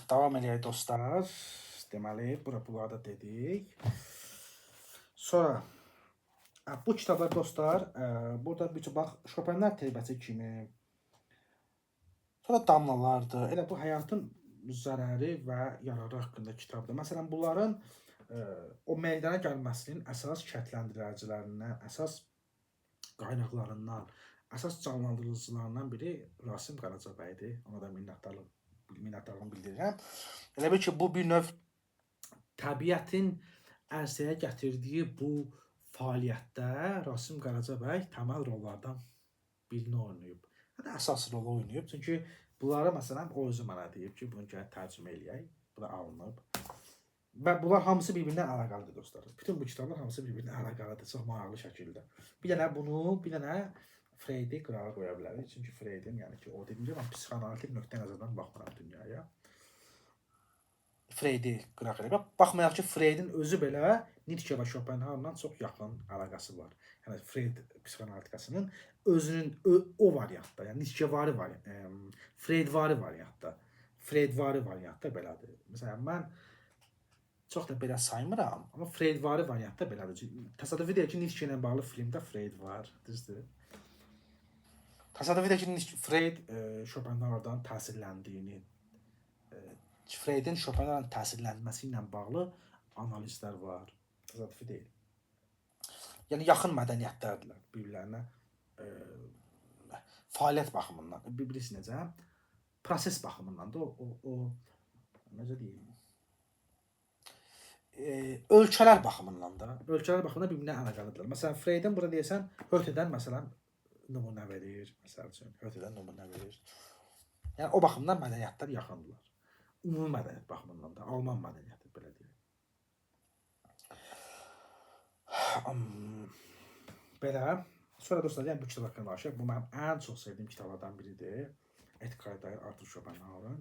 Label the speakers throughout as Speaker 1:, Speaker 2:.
Speaker 1: Davam edək dostlar. Deməli, burada dedik. Sonra bu kitablar dostlar, burada bir bax Şopenhauer teybəsi kimi. Sonra damlalardır. Elə bu həyatın zərəri və yararı haqqında kitabdır. Məsələn, bunların o meydana gəlməsinin əsas şərtləndiricilərindən, əsas qaynaqlarından, əsas canlandırıcılarından biri Rasim Qaracabəydir. Ona da minnətdarlığımı bildirirəm. Elə bil ki, bu bir növ təbiətin ərsəyə gətirdiyi bu fəaliyyətdə Rasim Qaracabəy təməl rollardan birini oynayıb. Hətta əsas rolu oynayıb. Çünki bunları məsələn o özü mənə deyib ki, bunu gəlib tərcümə eləyək. Bu da alınıb. Və bunlar hamısı bir-birinə əlaqəlidir dostlar. Bütün bu kitablar hamısı bir-birinə əlaqəlidir, çox maraqlı şəkildə. Bir dənə bunu, bir dənə Freydi qırağa qoya bilərik. Çünki Freydin, yəni ki, o dediyim kimi psixoanalitik nöqteyi-nəzərdən baxmıram dünyaya. Freydi qıraq elə. Baxmayaq ki, Freydin özü belə Nietzsche və Schopenhauer'la çox yaxın əlaqəsi var. Yəni Freyd psixoanalitikasının özünün o variantda, yəni Nietzsche-vari variantda, Freyd-vari variantda, Freyd-vari variantda belədir. Məsələn, mən çox da belə saymıram, amma Freyd-vari variantda belədir. Təsadüfi deyil ki, Nietzsche ilə bağlı filmdə Freyd var, düzdür? Təsadüfi deyil ki, Freyd Schopenhauer'dan təsirləndiyini, Freydin Schopenhauer'dan təsirlənməsi ilə bağlı analizlər var. Təsadüfi deyil. Yəni yaxın mədəniyyətlərdirlər bir-birlərinə fəaliyyət baxımından, birisi necə? Proses baxımından da o necə deyim? Ölkələr baxımından da, bir-birinə əlaqəlidirlər. Məsələn, Freydin burada deyəsən, Hötedən məsələn nümunə verir, məsəl üçün, Hötedən nümunə verir. Yəni o baxımdan mədəniyyətlər yaxındırlar. Ümumi mədəniyyət baxımından da, Alman mədəniyyəti belə deyək. Belə. Sonra dostlar, yəni bu kitab haqqında danışaq. Bu mənim ən çox sevdiyim kitablardan biridir. Etikaya dair Arthur Schopenhauer'ın.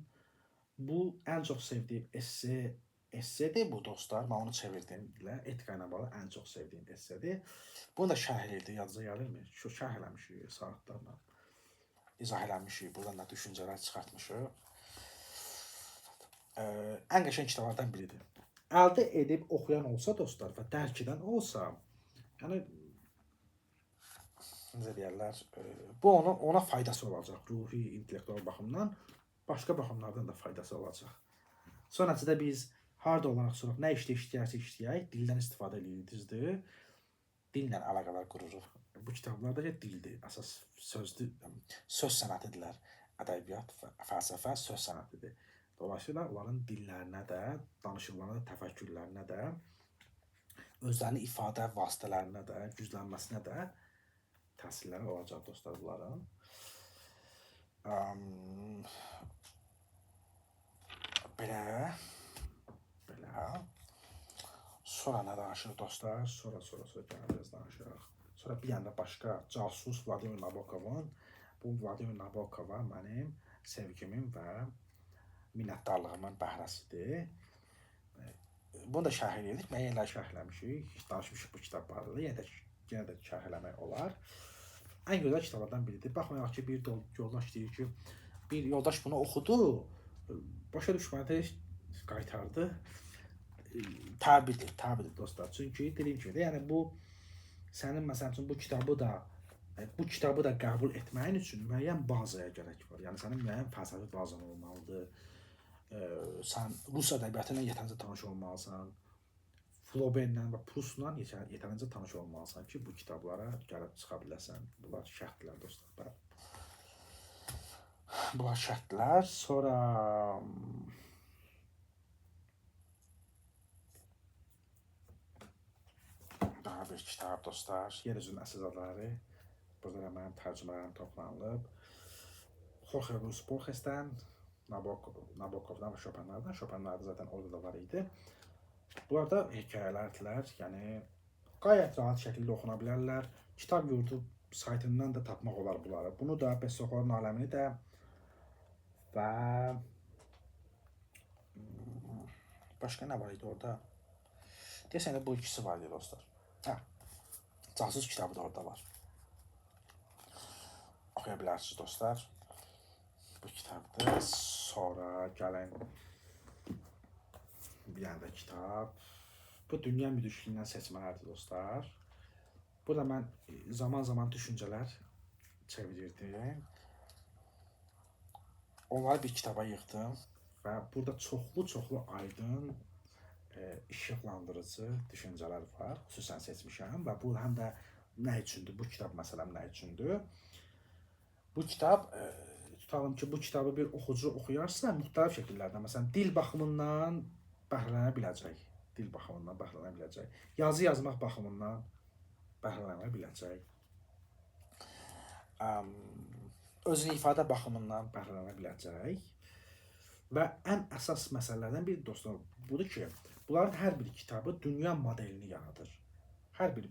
Speaker 1: Bu ən çox sevdiyim essedir bu dostlar. Mən onu çevirdim. Etika ilə bağlı ən çox sevdiyim essedir. Bunu da şərh edirdi, yadınıza gəlirmi? Şu şərh eləmişik saatlarla. İzah eləmişik, buradan da düşüncələr çıxartmışıq. Ən qəşəng kitablardan biridir. Əldə edib oxuyan olsa dostlar və dərk edən olsa, yəni necə deyərlər, bu ona faydası olacaq. Ruhi, intellektual baxımdan, başqa baxımlardan da faydası olacaq. Sonrasında biz harda olaraq soraq, nə işdə işləyək, dildən istifadə edirik, düzdür? Dillə əlaqələr qururuq. Bu kitablarda dildir, əsas sözdür, söz sənətidirlər. Ədəbiyyat, fəlsəfə söz sənətidir. Dolayısıyla onların dillərinə də, danışıqlarına, təfəkkürlərinə də, özlərini ifadə vasitələrinə də, güclənməsinə də təsirləri olacaq dostlar bunların. Belə. Sonra nə danışırıq dostlar? Sonra gələcək danışırıq. Sonra bir yanda başqa casus Vladimir Nabokovun. Bu Vladimir Nabokova mənim sevgimin və minnətdarlığımın bəhrəsidir. Bunu da şərh edirik. Mən yenə şərh eləmişik. Danışmışıq bu kitab barədə. Yenə də şərh eləmək olar. Ən gözəl kitablardan biridir. Baxmayaq ki, bir yoldaş deyir ki, bir yoldaş bunu oxudu, başa düşmədi, qaytardı. Təbirdir dostlar. Çünki dediyim kimi də, yəni bu sənin məsəl üçün bu kitabı da qəbul etməyin üçün müəyyən bazaya gərək var. Yəni sənin müəyyən fəlsəfi bazan olmalıdır. Sən Rus ədəbiyyatı ilə yetərincə tanış olmalısan. Flaubertlə və Proustla yetərincə tanış olmalısan ki, bu kitablara gəlib çıxa biləsən. Bunlar şərtlər dostlar. Bunlar şərtlər. Sonra daha bir kitab dostlar. Yer üzünün əsilzadeləri. Burada da mənim tərcümələrim toplanılıb. Jorge Luis Borges'dən, Nabokovdan və Schopenhauer'dan. Schopenhauer zaten orada da var idi. Bunlar da hekayələrdirlər. Yəni qayət rahat şəkildə oxuna bilərlər. Kitab yurdu saytından da tapmaq olar bunları. Bunu da Besoxorun aləmini də və başqa nə var idi orada? Deyəsən bu ikisi var idi dostlar. Casus kitabı da orada var. Oxuya bilərsiniz dostlar. Bu kitabdır. Sonra gəlin Bir dənə də kitab. Bu dünya müdrikliyindən seçmələrdir dostlar. Burada mən zaman-zaman düşüncələr çevirirdim. Onları bir kitaba yığdım və burada çoxlu aydın işıqlandırıcı düşüncələr var. Xüsusən seçmişəm və bu həm də nə üçündür? Bu kitab məsələn nə üçündür? Bu kitab tutalım ki, bu kitabı bir oxucu oxuyarsa müxtəlif şəkillərdə, məsələn, dil baxımından bəhrələnə biləcək. Dil baxımından bəhrələnə biləcək. Yazı yazmaq baxımından bəhrələnə biləcək. Özünü ifadə baxımından bəhrələnə biləcək. Və ən əsas məsələlərdən biri dostlar budur ki, bunların hər bir kitabı dünya modelini yaradır.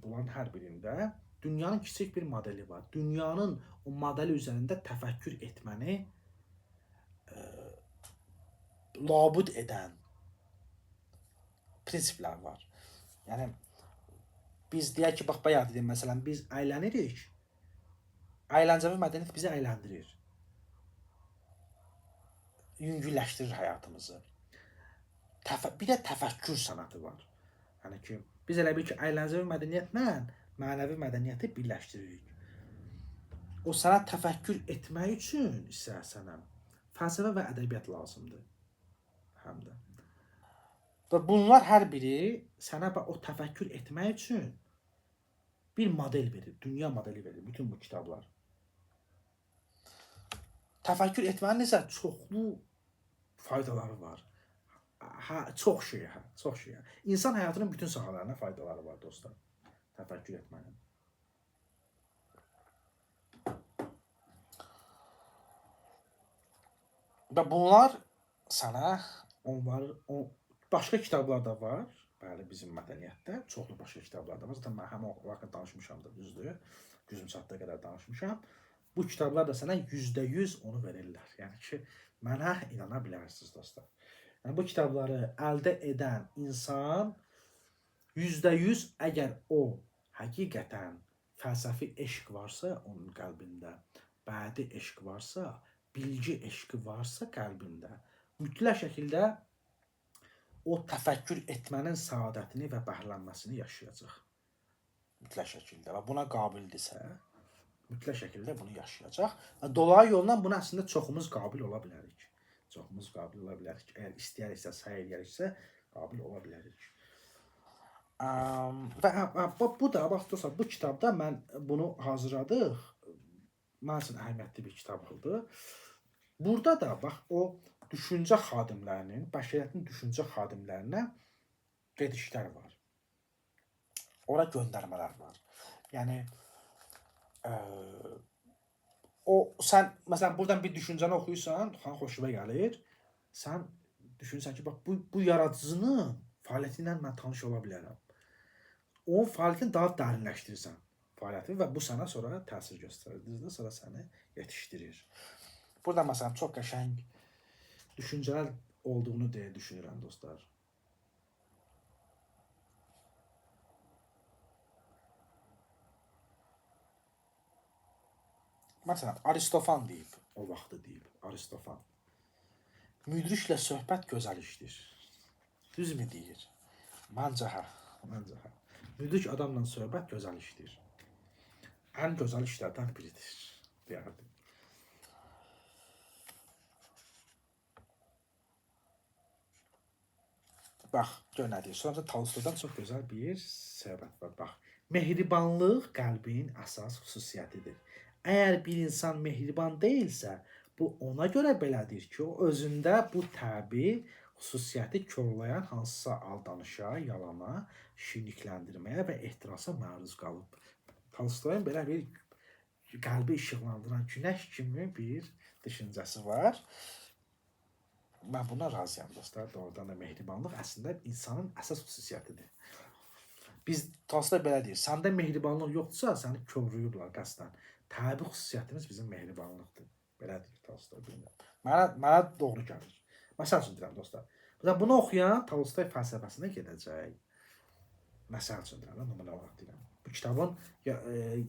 Speaker 1: Bunların hər birində dünyanın kiçik bir modeli var. Dünyanın o modeli üzərində təfəkkür etməni labud edən prinsiplər var. Yəni biz deyək ki, bax bayaq dedim, məsələn, biz əylənirik. Əyləncəvi mədəniyyət bizi əyləndirir. Yüngülləşdirir həyatımızı. Bir də təfəkkür sənəti var. Yəni ki, biz elə bil ki, əyləncəvi mədəniyyətlə mənəvi mədəniyyəti birləşdiririk. O sənə təfəkkür etmək üçün isə sənə fəlsəfə və ədəbiyyat lazımdır. Həm də. Və bunlar hər biri sənə o təfəkkür etmək üçün bir model verir, dünya modeli verir bütün bu kitablar. Təfəkkür etmənin isə çoxlu faydaları var. Çox şey. İnsan həyatının bütün sahələrində faydaları var dostlar. Təfəkkür etmənin. Və bunlar sənə başqa kitablar da var. Bəli, bizim mədəniyyətdə çoxlu başqa kitablar da var. Zaten mən həmin o vaxt danışmışam da, düzdür. Gücüm çatdığı qədər danışmışam. Bu kitablar da sənə %100 onu verirlər. Yəni ki, mənə inana bilərsiniz dostlar. Yəni bu kitabları əldə edən insan %100 əgər o həqiqətən fəlsəfi eşq varsa onun qəlbində, bədi eşq varsa, bilgi eşqi varsa qəlbində, mütləq şəkildə o təfəkkür etmənin saadətini və bəhrələnməsini yaşayacaq. Mütləq şəkildə və buna qabildirsə, mütləq şəkildə bunu yaşayacaq. Dolayı yolla buna əslində çoxumuz qabil ola bilərik. Əgər istəyəriksə, səy edəriksə, qabil ola bilərik. Və bu da, bax dostlar, bu kitabda mən bunu hazırladıq. Mənim üçün əhəmiyyətli bir kitab oldu. Burada da bax o düşüncə xadimlərinin, bəşəriyyətin düşüncə xadimlərinə gedişlər var. Ora göndərmələr var. Yəni sən məsələn buradan bir düşüncəni oxuyursan, xoşuna gəlir. Sən düşünürsən ki, bax bu yaradıcının fəaliyyəti ilə mən tanış ola bilərəm. O fəaliyyətini daha dərinləşdirirsən və bu sənə sonra təsir göstərir, sonra səni yetişdirir. Burada məsələn çox qəşəng düşüncələr olduğunu deyə düşünürəm dostlar. Məsələn, Aristofan deyib, o vaxtı deyib, Aristofan. Müdriklə söhbət gözəl işdir. Düzmü deyir? Məncə hə. Müdrik adamla söhbət gözəl işdir. Ən gözəl işlərdən biridir, deyərdim. Bax, gör nə deyir. Sonra Tolstoydan çox gözəl bir söhbət var. Bax, mehribanlıq qəlbin əsas xüsusiyyətidir. Əgər bir insan mehriban deyilsə, bu ona görə belədir ki, o özündə bu təbii xüsusiyyəti körlayan hansısa aldanışa, yalana, şirnikləndirməyə və ehtirasa məruz qalıb. Tolstoyun belə bir qəlbi işıqlandıran günəş kimi bir düşüncəsi var. Mən buna razıyam dostlar. Doğrudan da mehribanlıq əslində insanın əsas xüsusiyyətidir. Biz Tolstoy belə deyir, səndə mehribanlıq yoxdursa, səni körlüyüblər qəsdən. Təbii xüsusiyyətimiz bizim mehribanlıqdır. Belə deyir Tolstoy. Mənə doğru gəlir. Məsəl üçün deyirəm dostlar. Bunu oxuyan Tolstoy fəlsəfəsinə gedəcək. Məsəl üçün deyirəm, nümunə olaraq deyirəm. Bu kitabın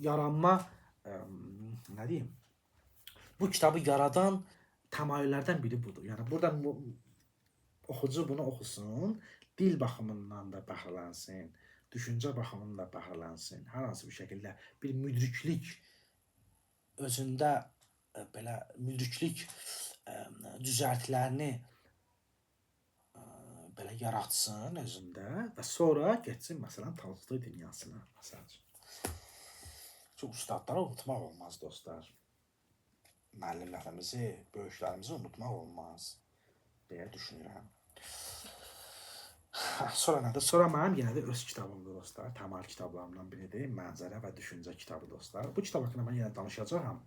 Speaker 1: yaranma, nə deyim? Bu kitabı yaradan təmayüllərdən biri budur. Yəni burada oxucu bunu oxusun, dil baxımından da bəhrələnsın, düşüncə baxımından da bəhrələnsın. Hər hansı bir şəkildə bir müdriklik özündə belə müdriklik düzəltilərini belə yaratsın özündə və sonra getsin məsələn Tolstoy dünyasına. Məsələn. Çünki ustadları unutmaq olmaz dostlar. Müəllimlərimizi, böyüklərimizi unutmaq olmaz deyə düşünürəm. Sonra nədir? Sonra mənim yenə də öz kitabımdır dostlar. Təməl kitablarımdan biridir. Mənzərə və düşüncə kitabı dostlar. Bu kitab haqqında mən yenə danışacağam.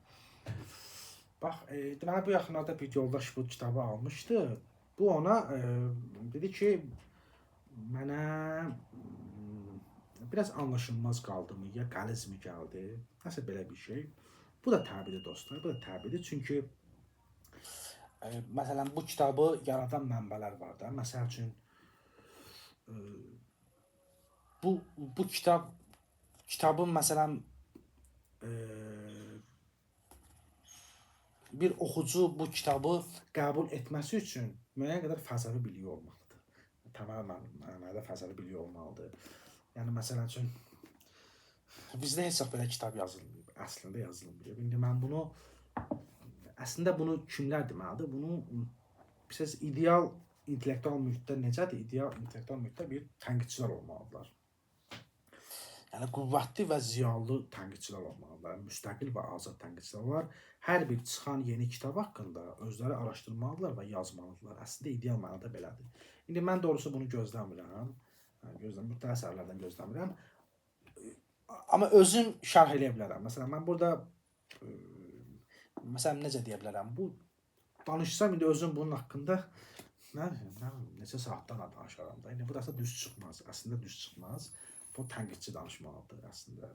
Speaker 1: Bax, deməli bu yaxınlarda bir yoldaş bu kitabı almışdı. Bu ona dedi ki, mənə biraz anlaşılmaz qaldı mı, ya qəliz mi gəldi? Nəsə belə bir şey. Bu da təbiidir dostlar, bu da təbiidir. Çünki məsələn bu kitabı yaradan mənbələr var da. Məsəl üçün bu kitabın məsələn bir oxucu bu kitabı qəbul etməsi üçün müəyyən qədər fəlsəfi biliyi olmalıdır. Təməl mənada fəlsəfi biliyi olmalıdır. Yəni məsələn üçün bizdə heç vaxt belə kitab yazılmır, əslində yazılmır. İndi mən bunu əslində bunu kimlər deməlidir? Bunu siz ideal intellektual mühitdə necədir? İdeal intellektual mühitdə bir tənqidçilər olmalıdırlar. Yəni qüvvətli və ziyalı tənqidçilər olmalıdırlar. Müstəqil və azad tənqidçilər var. Hər bir çıxan yeni kitab haqqında özləri araşdırmalıdırlar və yazmalıdırlar. Əslində ideal mənada belədir. İndi mən doğrusu bunu gözləmirəm. Müxtəlif əsərlərdən gözləmirəm. Amma özüm şərh eləyə bilərəm. Məsələn, mən burada məsələn necə deyə bilərəm? Bu danışsam indi özüm bunun haqqında neçə saatdan danışaram da. İndi bu da düz çıxmaz. Əslində düz çıxmaz. Bu tənqidçi danışmalıdır əslində.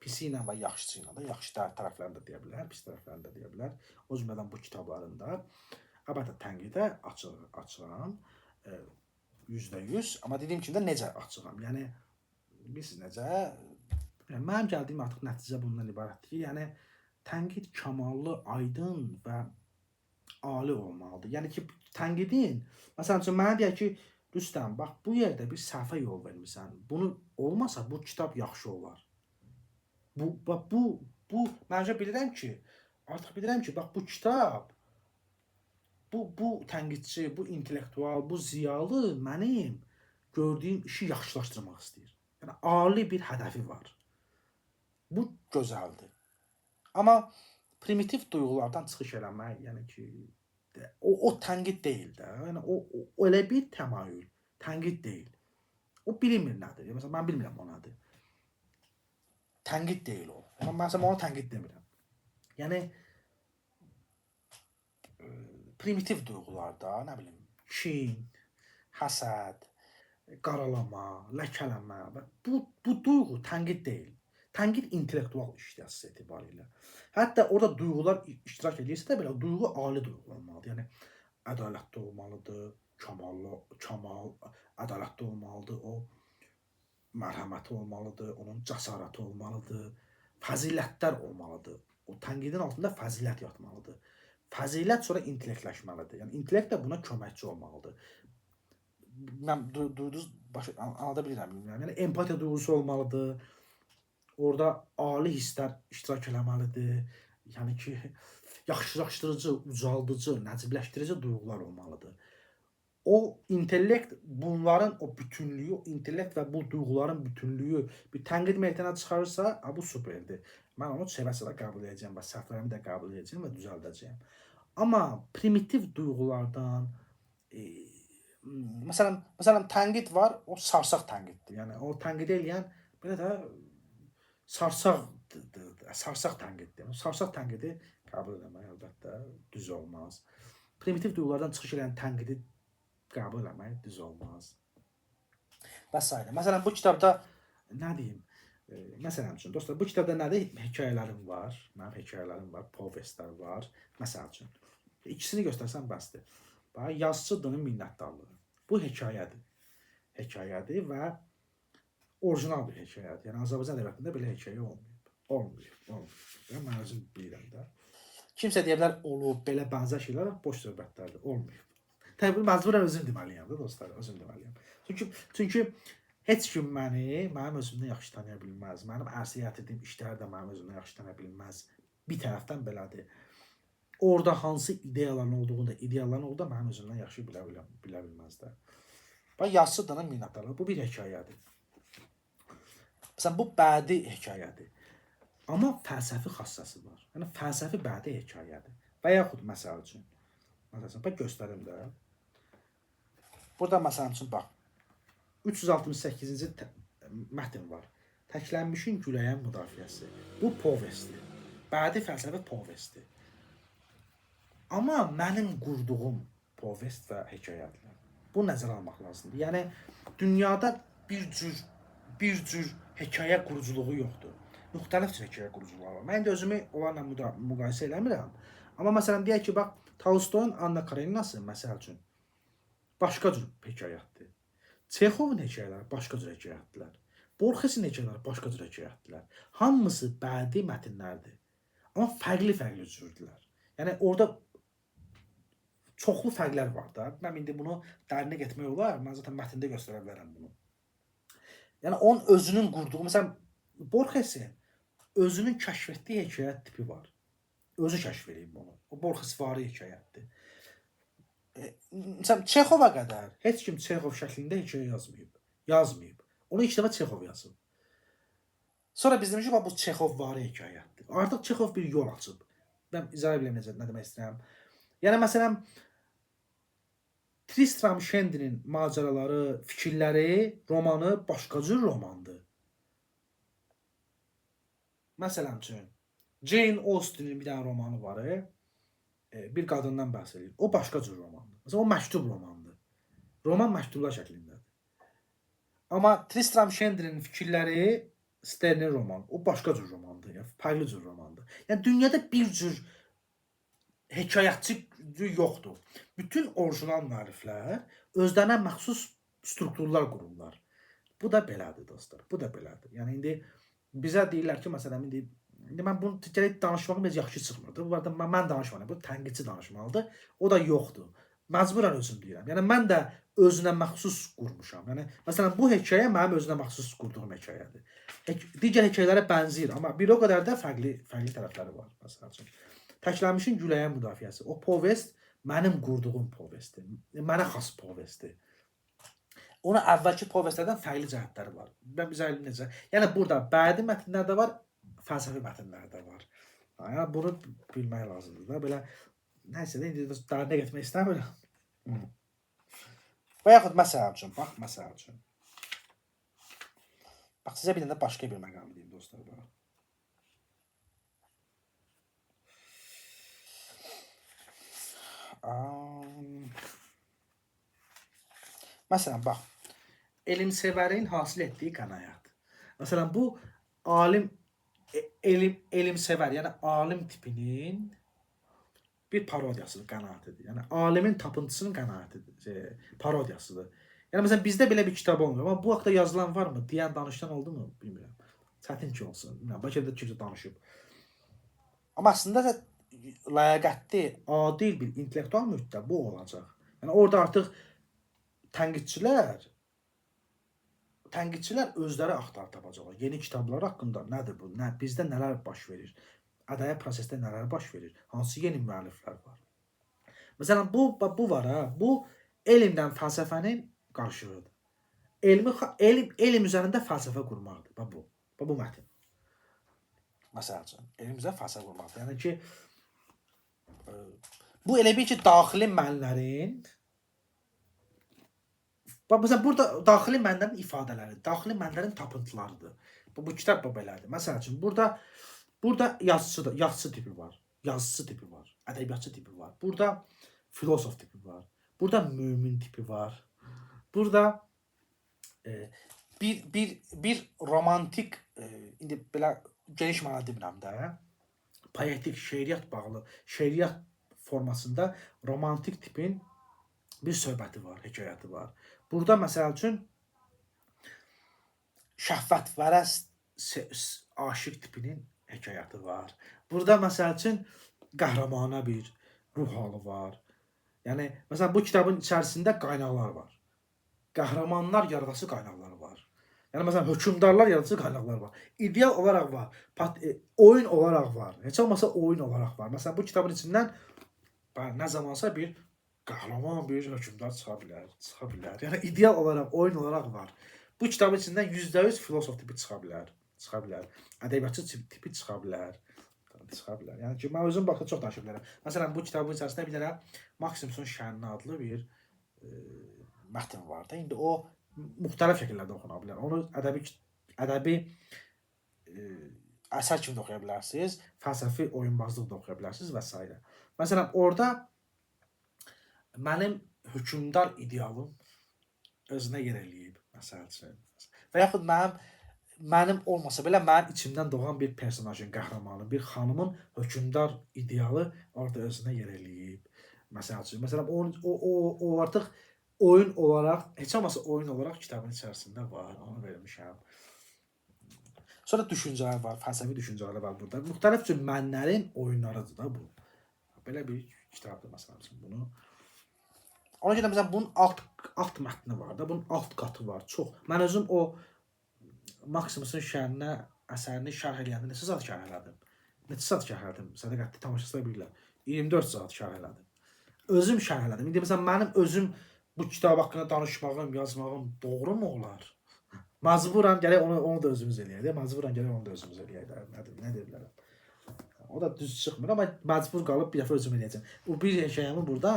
Speaker 1: Pisi ilə və yaxşısı ilə də, yaxşı tərəflərini də deyə bilər, pis tərəflərini də deyə bilər. O cümlədən bu kitablarında əlbəttə tənqidə açıram, %100. Amma dediyim kimi də necə açıram? Yəni biz necə? Mənim gəldiyim artıq nəticə bundan ibarətdir ki, yəni tənqid kamallı, aydın və ali olmalıdır. Yəni ki, tənqidin, məsələn üçün mənə deyək ki, Rüstəm, bax bu yerdə bir səhvə yol vermirsən. Bunu olmasa bu kitab yaxşı olar. Bu məncə bilirəm ki, artıq bilirəm ki, bax bu kitab, bu tənqidçi, bu intellektual, bu ziyalı mənim gördüyüm işi yaxşılaşdırmaq istəyir. Yəni ali bir hədəfi var. Bu gözəldir. Amma primitiv duyğulardan çıxış eləmək, yəni ki, o tənqid deyil də. Yəni o elə bir təmayül, tənqid deyil. O bilinmir nədir. Məsələn mən bilmirəm o nədir. Tənqid deyil o. Amma məsələn ona tənqid demirəm. Yəni primitiv duyğularda, nə bilim, kin, həsəd, qaralama, ləkələmə, bu duyğu tənqid deyil. Tənqid intellektual işdir əsas etibarilə. Hətta orada duyğular iştirak edirsə də belə duyğu ali duyğu olmalıdır. Yəni ədalətli olmalıdır, kamal ədalətli olmalıdır, o mərhəməti olmalıdır, onun cəsarəti olmalıdır, fəzilətlər olmalıdır. O tənqidin altında fəzilət yatmalıdır. Fəzilət sonra intellektləşməlidir. Yəni intellekt də buna köməkçi olmalıdır. Mən duyduğunuz anlada bilirəm. Yəni empatiya duyğusu olmalıdır. Orada ali hisslər iştirak eləməlidir. Yəni ki, yaxşılaşdırıcı, ucaldıcı, nəcibləşdirici duyğular olmalıdır. O intellekt bunların o bütünlüyü, intellekt və bu duyğuların bütünlüyü bir tənqid meydana çıxarırsa, bu superdir. Mən onu sevə-sevə qəbul edəcəm və səhvlərimi də qəbul edəcəm və düzəldəcəm. Amma primitiv duyğulardan, məsələn tənqid var, o sarsaq tənqiddir. Yəni o tənqid eləyən belə də sarsaq tənqiddir. Sarsaq tənqidi qəbul etmək əlbəttə düz olmaz. Primitiv duyğulardan çıxış edən tənqidi qəbul etmək düz olmaz. Və s. Məsələn bu kitabda nə deyim? Məsələn üçün dostlar, bu kitabda nədir? Hekayələrim var. Mənim hekayələrim var, povestlər var. Məsəl üçün ikisini göstərsəm bəsdir. Bax, yazıçı Dının minnətdarlığı. Bu hekayədir. Hekayədir və orijinal bir hekayədir. Yəni Azərbaycan ədəbiyyatında belə hekayə olmayıb. Mən özüm bilirəm də. Kimsə deyə bilər olub, belə bənzər şeylər boş söhbətlərdir. Olmayıb. Təbii məcburən özüm deməliyəm də dostlar, özüm deməliyəm. Çünki heç kim mənim özümdən yaxşı tanıya bilməz. Mənim ərsəyə etdiyim işlər də mənim özümdən yaxşı tanıya bilməz. Bir tərəfdən belədir. Orada hansı ideyaların olduğunda, mənim özümdən yaxşı bilə bilməzlər. Bax, yazısı da minnətdarlar. Bu bir hekayədir. Məsələn, bu bədi hekayədir. Amma fəlsəfi xassası var. Yəni, fəlsəfi bədi hekayədir. Və yaxud, məsəl üçün, bax, göstərim də. Burada, məsəl üçün, bax, 368-ci mətn var. Təklənmişin güləyən müdafiəsi. Bu povestdir. Bədi fəlsəfi povestdir. Amma mənim qurduğum povest və hekayətlər. Bu nəzərə almaq lazımdır. Yəni, dünyada bir cür hekayə quruculuğu yoxdur. Müxtəlif cür hekayə quruculuğu var. Mən də özümü onlarla müqayisə eləmirəm. Amma məsələn, deyək ki, bax, Tolstoyun Anna Kareninası, məsəl üçün, başqa cür hekayətdir. Çexovun hekayələri başqa cür hekayətdirlər. Borxesin hekayələri başqa cür hekayətdirlər. Hamısı bədi mətnlərdir. Amma fərqli cürdürlər. Yəni, orada çoxlu fərqlər var da. Mən indi bunu dərinə getmək olar. Mən zaten mətndə göstərə bilərəm bunu. Yəni, onun özünün qurduğu, məsələn, Borxesin özünün kəşf etdiyi hekayət tipi var. Özü kəşf edib bunu. O Borxesvari hekayətdir. Məsələn, Çexova qədər heç kim Çexov şəklində hekayə yazmayıb. Onu ilk dəfə Çexov yazıb. Sonra biz demişik, bu Çexovvari hekayətdir. Artıq Çexov bir yol açıb. Mən izah edə bilməyəcəm, nə demək istəyirəm. Yəni, məsələn, Tristram Shandy'nin macəraları, fikirləri, romanı başqa cür romandır. Məsələn üçün, Jane Austen'in bir dənə romanı var, bir qadından bəhs edir. O başqa cür romandır. Məsələn, o məktub romandır. Roman məktublar şəklindədir. Amma Tristram Shandy'nin fikirləri, Sternin romanı, o başqa cür romandır, fərqli cür romandır. Yəni, dünyada bir cür hekayətçi yoxdur. Bütün orijinal müəlliflər özlərinə məxsus strukturlar qururlar. Bu da belədir, dostlar. Bu da belədir. Yəni, indi bizə deyirlər ki, məsələn, indi mən bunu gələk danışmağım biraz yaxşı çıxmırdı. Bu arada mən danışmalıyım. Bu tənqidçi danışmalıdır. O da yoxdur. Məcburən özüm deyirəm. Yəni, mən də özünə məxsus qurmuşam. Yəni, məsələn, bu hekayə mənim özünə məxsus qurduğum hekayədir. Digər hekayələrə bənzəyir, amma bir o qədər də fərqli tərəfləri var. Məsələn üçün, Təklənmişin güləyən müdafiəsi. O povest mənim qurduğum povestdir. Mənə xas povestdir. Ona əvvəlki povestlərdən fərqli cəhətləri var. Mən bizə necə? Yəni, burada bədi mətnlər də var, fəlsəfi mətnlər də var. Yəni, bunu bilmək lazımdır da. Belə, nəysə də, indi dərinə getmək istəmirəm. Və yaxud, məsəl üçün, bax, məsəl üçün. Bax, sizə bir dənə başqa bir məqam deyim, dostlar. Bax. Məsələn, bax, elmsevərin hasil etdiyi qənaət. Məsələn, bu elmsevər, yəni alim tipinin bir parodiyasıdır, qənaətidir. Yəni, alimin tapıntısının qənaətidir, parodiyasıdır. Yəni, məsələn, bizdə belə bir kitab olmuyor. Amma bu haqda yazılan var mı? Deyən, danışdan oldu mu? Bilmirəm. Çətin ki olsun. Bəlkə də kimsə danışıb. Amma əslində də ləyaqətli, adil bir intellektual mühitdə bu olacaq. Yəni, orada artıq tənqidçilər özləri axtar tapacaqlar. Yeni kitablar haqqında nədir bu? Bizdə nələr baş verir? Ədəbiyyat prosesdə nələr baş verir? Hansı yeni müəlliflər var? Məsələn, bu var, bu elmdən fəlsəfənin qarşılığıdır. Elm üzərində fəlsəfə qurmaqdır. Bu mətin. Məsəl üçün, elm üzərində fəlsəfə qurmaqdır. Yəni ki, bu elə bir ki, daxili mənlərin, məsələn, burada daxili mənlərin ifadələri, daxili mənlərin tapıntılarıdır. Bu kitab belədir. Məsəl üçün, burada yazıcı tipi var, ədəbiyyatçı tipi var, burada filosof tipi var, burada mömin tipi var, burada bir romantik, indi belə geniş mənada demirəm də, poetik, şeiriyyat formasında romantik tipin bir söhbəti var, hekayəti var. Burada, məsəl üçün, şəhvətpərəst, aşiq tipinin hekayəti var. Burada, məsəl üçün, qəhrəmana bir ruh halı var. Yəni məsələn bu kitabın içərisində qaynaqlar var. Qəhrəmanlar yaradası qaynaqları var. Yəni məsələn hökmdarlar yaradası qaynaqlar var. İdeal olaraq var. Oyun olaraq var. Heç olmasa oyun olaraq var. Məsələn bu kitabın içindən nə zamansa bir qəhrəman bir hökmdar çıxa bilər, çıxa bilər. Yəni ideal olaraq, oyun olaraq var. Bu kitabın içindən %100 filosof tipi çıxa bilər, çıxa bilər. Ədəbiyyatçı tipi çıxa bilər, çıxa bilər. Yəni ki, mən özüm baxda çox danışa bilərəm. Məsələn, bu kitabın içərisində bir dənə Maksimson Şənli adlı bir mətn var da. İndi o müxtəlif şəkillərdə oxuna bilər. Onu ədəbi əsər kimi də oxuya bilərsiniz, fəlsəfi oyunbazlıq da oxuya bilərsiniz və s. Məsələn, orada mənim hökmdar idealım özünə yer eləyib, məsəl üçün. Və yaxud mənim olmasa belə mənim içimdən doğan bir personajın, qəhrəmanın, bir xanımın hökmdar idealı orada özünə yer eləyib. Məsəl üçün, məsələn, o artıq oyun olaraq, heç olmasa oyun olaraq kitabın içərisində var, onu vermişəm. Sonra düşüncələr var, fəlsəfi düşüncələr var burada. Müxtəlif cür mənlərin oyunlarıdır da bu. Belə bir kitabdır məsələn bunu. Ona görə məsələn bunun alt mətni var da, bunun alt qatı var. Çox. Mən özüm o Maksimson Şənli əsərini şərh eləyəndə neçə saat şərh elədim? Neçə saat şərh elədim? Sədaqətli tamaşaçılar bilirlər. 24 saat şərh elədim. Özüm şərh elədim. İndi məsələn mənim özüm bu kitab haqqında danışmağım, yazmağım doğru mu olar? Məcburam gələk onu da özümüz eləyək. Məcburam gələk onu da özümüz eləyək. Nə deyə bilərəm? O da düz çıxmır, amma məcbur qalıb bir dəfə özüm eləyəcəm. Bu bir hekayəmi burada,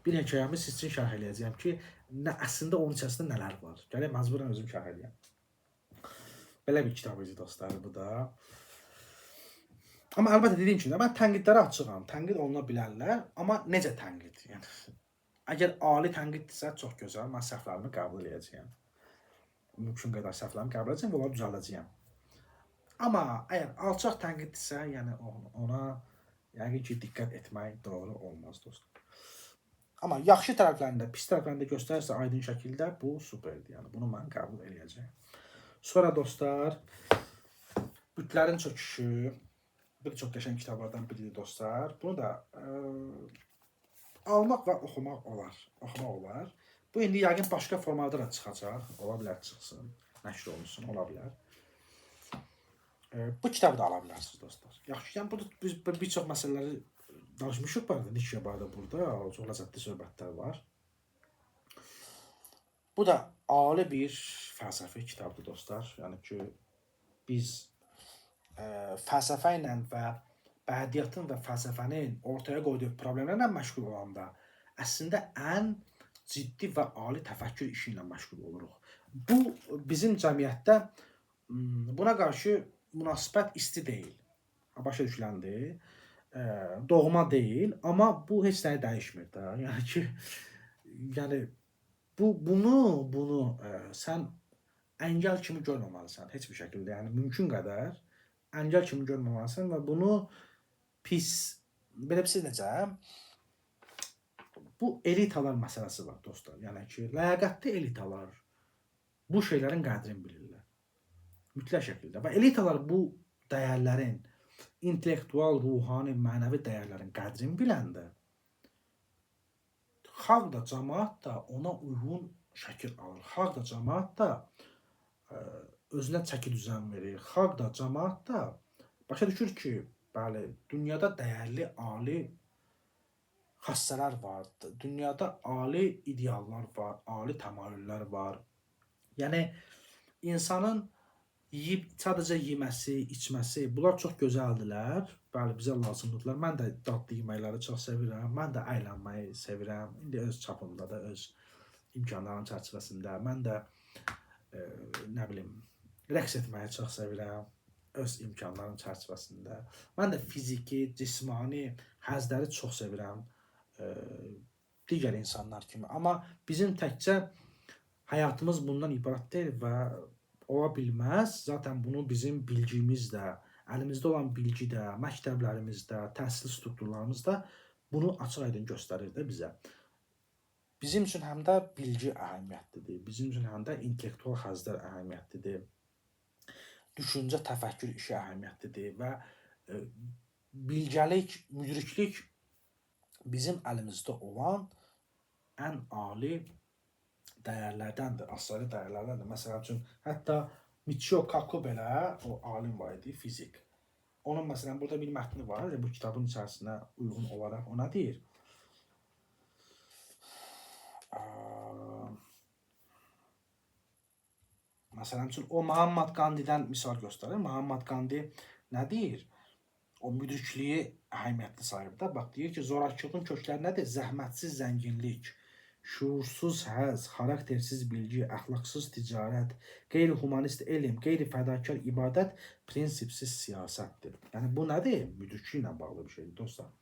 Speaker 1: bir hekayəmi siz üçün şərh eləyəcəyəm ki, əslində onun içərisində nələr var. Gələk məcburam özüm şərh eləyəm. Belə bir kitab idi dostlar bu da. Amma əlbəttə dediyim kimi, mən tənqidlərə açığam. Tənqid oluna bilərlər, amma necə tənqid? Yəni əgər ali tənqiddirsə çox gözəl, mən səhvlərimi qəbul edəcəyəm. Mümkün qədər səhvlərimi qəbul edəcəyəm və onları düzəldəcəyəm. Amma əgər alçaq tənqiddirsə, yəni ona yəqin ki, diqqət etmək doğru olmaz dostlar. Amma yaxşı tərəflərində, pis tərəflərində göstərirsə aydın şəkildə bu superdir. Yəni bunu mən qəbul edəcəyəm. Sonra dostlar, Bütlərin Çöküşü, bu da çox qəşəng kitablardan biridir dostlar. Bunu da almaq və oxumaq olar. Bu indi yəqin başqa formada da çıxacaq. Ola bilər çıxsın, nəşr olunsun, ola bilər. Bu kitabı da ala bilərsiniz dostlar. Yaxşı, yəni burada biz bir çox məsələləri danışmışıq barədə, Nietzsche barədə burada. Çox ləzzətli söhbətlər var. Bu da ali bir fəlsəfi kitabdır dostlar. Yəni ki, biz fəlsəfə ilə və bədiyyatın və fəlsəfənin ortaya qoyduğu problemlərlə məşğul olanda əslində ən ciddi və ali təfəkkür işi ilə məşğul oluruq. Bu bizim cəmiyyətdə buna qarşı münasibət isti deyil. Başa düşüləndir. Doğma deyil, amma bu heç nəyi dəyişmir də. Yəni ki, bunu sən əngəl kimi görməməlisən heç bir şəkildə. Yəni mümkün qədər əngəl kimi görməməlisən və bunu pis, belə bir şey necə? Bu elitalar məsələsi var dostlar. Yəni ki, ləyaqətli elitalar bu şeylərin qədrini bilirlər. Mütləq şəkildə. Və elitalar bu dəyərlərin, intellektual, ruhani, mənəvi dəyərlərin qədrini biləndə xalq da, cəmaət da ona uyğun şəkil alır. Xalq da, cəmaət da özünə çəki düzən verir. Xalq da, cəmaət da başa düşür ki, bəli, dünyada dəyərli, ali xassələr var. Dünyada ali ideallar var, ali təmayüllər var. Yəni, insanın sadəcə yeməsi, içməsi, bunlar çox gözəldirlər. Bəli, bizə lazımdırlar. Mən də dadlı yeməkləri çox sevirəm. Mən də əylənməyi sevirəm. İndi öz çapımda da, öz imkanlarım çərçivəsində. Mən də, nə bilim, rəqs etməyi çox sevirəm. Öz imkanlarım çərçivəsində. Mən də fiziki, cismani həzləri çox sevirəm. Digər insanlar kimi. Amma bizim təkcə həyatımız bundan ibarət deyil və ola bilməz. Zaten bunu bizim bilgimiz də, əlimizdə olan bilgi də, məktəblərimizdə, təhsil strukturlarımızda bunu açıq-aydın göstərir də bizə. Bizim üçün həm də bilgi əhəmiyyətlidir. Bizim üçün həm də intellektual həzlər əhəmiyyətlidir. Düşüncə, təfəkkür işi əhəmiyyətlidir və bilgəlik, müdriklik bizim əlimizdə olan ən ali dəyərlərdəndir, asali dəyərlərdəndir. Məsələn üçün, hətta Michio Kaku belə o alim var idi, fizik. Onun məsələn burada bir mətni var, bu kitabın içərisinə uyğun olaraq ona deyir. Məsələn üçün, o Mahatma Gandhi'dən misal göstərir. Mahatma Gandhi nə deyir? O müdrikliyi əhəmiyyətli sayır da. Bax, deyir ki, zorakılığın kökləri nədir? Zəhmətsiz zənginlik, şuursuz həzz, xaraktersiz bilgi, əxlaqsız ticarət, qeyri-humanist elm, qeyri-fədakar ibadət, prinsipsiz siyasətdir. Yəni, bu nədir? Müdrikliyi ilə bağlı bir şeydir, dostlar.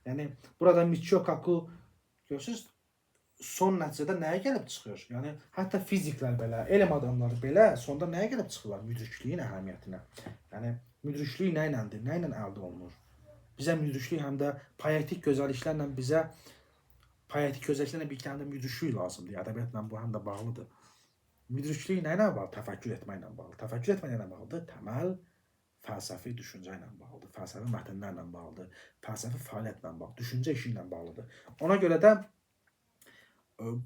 Speaker 1: Yəni, burada Michio Kaku, görürsünüz, son nəticədə nəyə gəlib çıxır? Yəni, hətta fiziklər belə, elm adamları belə sonda nəyə gəlib çıxırlar? Müdrikliyin əhəmiyyətinə. Yəni, müdriklik nə iləndir? Nə ilə əldə olunur? Bizə müdriklik həm də poetik gözəlliklərlə bir tane də müdriklik lazımdır. Ədəbiyyatla bu həm də bağlıdır. Müdriklik nə ilə bağlı? Təfəkkür etməklə bağlı. Təfəkkür etməklə nə bağlıdır? Təməl fəlsəfi düşüncə ilə bağlıdır. Fəlsəfi mətnlərlə bağlıdır. Fəlsəfi fəaliyyətlə bağlıdır. Düşüncə işi ilə bağlıdır. Ona görə də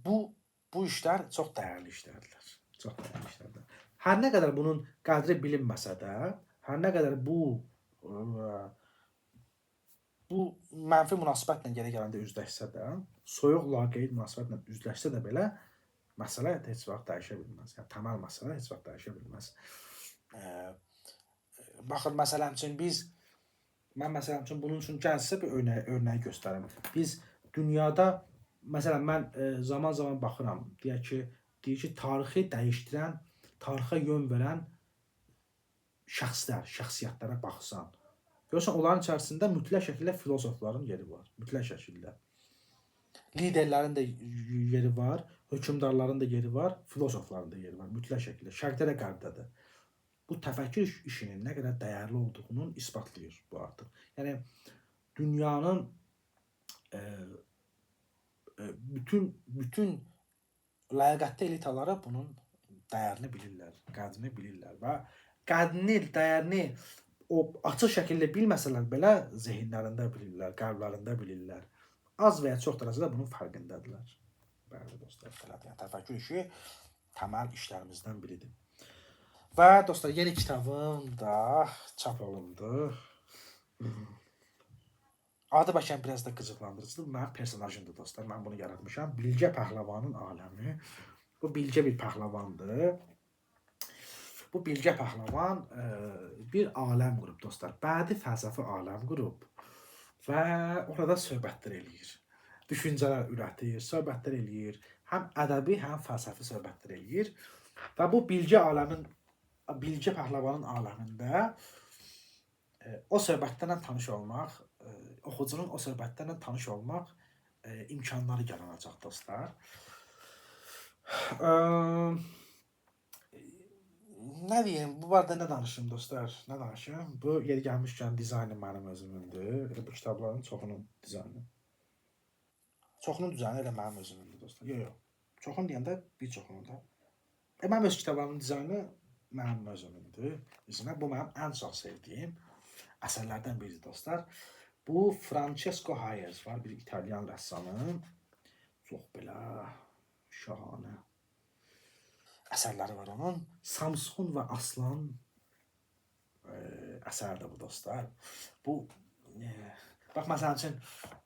Speaker 1: bu işlər çox dəyərli işlərdir. Çox dəyərli işlərdir. Hər nə qədər bunun qədri bilinməsə də, hər nə qədər bu mənfi münasibətlə geri gələndə üzləşsə də, soyuq laqeyd münasibətlə üzləşsə də belə, məsələ heç vaxt dəyişə bilməz. Yəni, təməl məsələ heç vaxt dəyişə bilməz. Baxın, məsələn üçün mən məsələn üçün bunun üçün gəlsə bir örnək göstərim. Biz dünyada, məsələn, mən zaman-zaman baxıram, deyir ki, tarixi dəyişdirən, tarixə yön verən şəxslər, şəxsiyyətlərə baxsan, görürsən, onların içərisində mütləq şəkildə filozofların yeri var, mütləq şəkildə. Liderlərin də yeri var, hökümdarların da yeri var, filozofların da yeri var, mütləq şəkildə. Şərqdə də qərbdə də. Bu təfəkkür işinin nə qədər dəyərli olduğunu isbatlayır bu artıq. Yəni, dünyanın bütün ləyaqətli elitaları bunun dəyərini bilirlər, qədrini bilirlər və qədrini, dəyərini o açıq şəkildə bilməsələr belə zehinlərində bilirlər, qəlblərində bilirlər. Az və ya çox dərəcədə bunun fərqindədirlər. Bəli, dostlar, belədir. Təfəkkür işi təməl işlərimizdən biridir. Və dostlar, yeni kitabım da çap olundu. Adı bəlkə biraz da qıcıqlandırıcıdır. Mənim personajımdır, dostlar. Mən bunu yaratmışam. Bilgə Pəhləvanın aləmi. Bu bilgə bir pəhləvandır. Bu bilgə pəhləvan bir aləm qurub, dostlar. Bədi fəlsəfi aləm qurub və orada söhbətlər eləyir. Düşüncələr ürətir, söhbətlər eləyir. Həm ədəbi, həm fəlsəfi söhbətlər eləyir. Və bu bilgə pəhləvanın aləmində o söhbətlərlə tanış olmaq, oxucunun o söhbətlərlə tanış olmaq imkanları yaranacaq, dostlar. Nə deyim, bu barədə nə danışım, dostlar? Nə danışım? Bu, yeri gəlmişkən dizaynı mənim özümündür. Bu kitabların çoxunun dizaynı. Çoxunun dizaynı elə mənim özümündür, dostlar. Yox. Çoxun deyəndə bir çoxunu da. Mənim öz kitablarımın dizaynı mənim özümündür. Bu mənim ən çox sevdiyim əsərlərdən biridir, dostlar. Bu Francesco Hayez var, bir İtalyan rəssamı. Çox belə şahanə əsərləri var onun. Samson və Aslan əsərdir bu, dostlar. Bu, bax, məsələn üçün,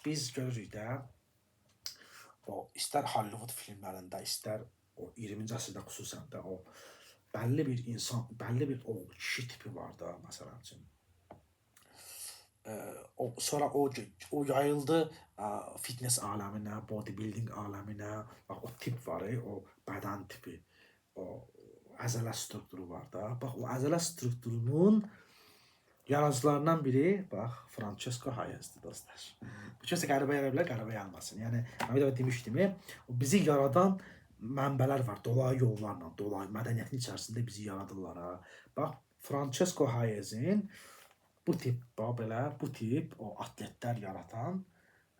Speaker 1: biz görürük də, o, istər Hollywood filmlərində, istər o 20-ci əsrdə xüsusən də o bəlli bir insan, bəlli bir o kişi tipi var da, məsələn üçün. Sonra o yayıldı fitness aləminə, bodybuilding aləminə, bax, o tip var, o bədən tipi. O əzələ strukturu var da. Bax, o əzələ strukturunun yaradıcılarından biri, bax, Francesco Hayez'dir, dostlar. Bu kimsə qəribə yerə bilər, qəribə yanmasın. Yəni, mən bir dəfə demişdim, bizi yaradan mənbələr var, dolayı yollarla, dolayı mədəniyyətin içərisində bizi yaradırlar. Bax, Francesco Hayez'in bu tip, bax, belə, bu tip o atletlər yaratan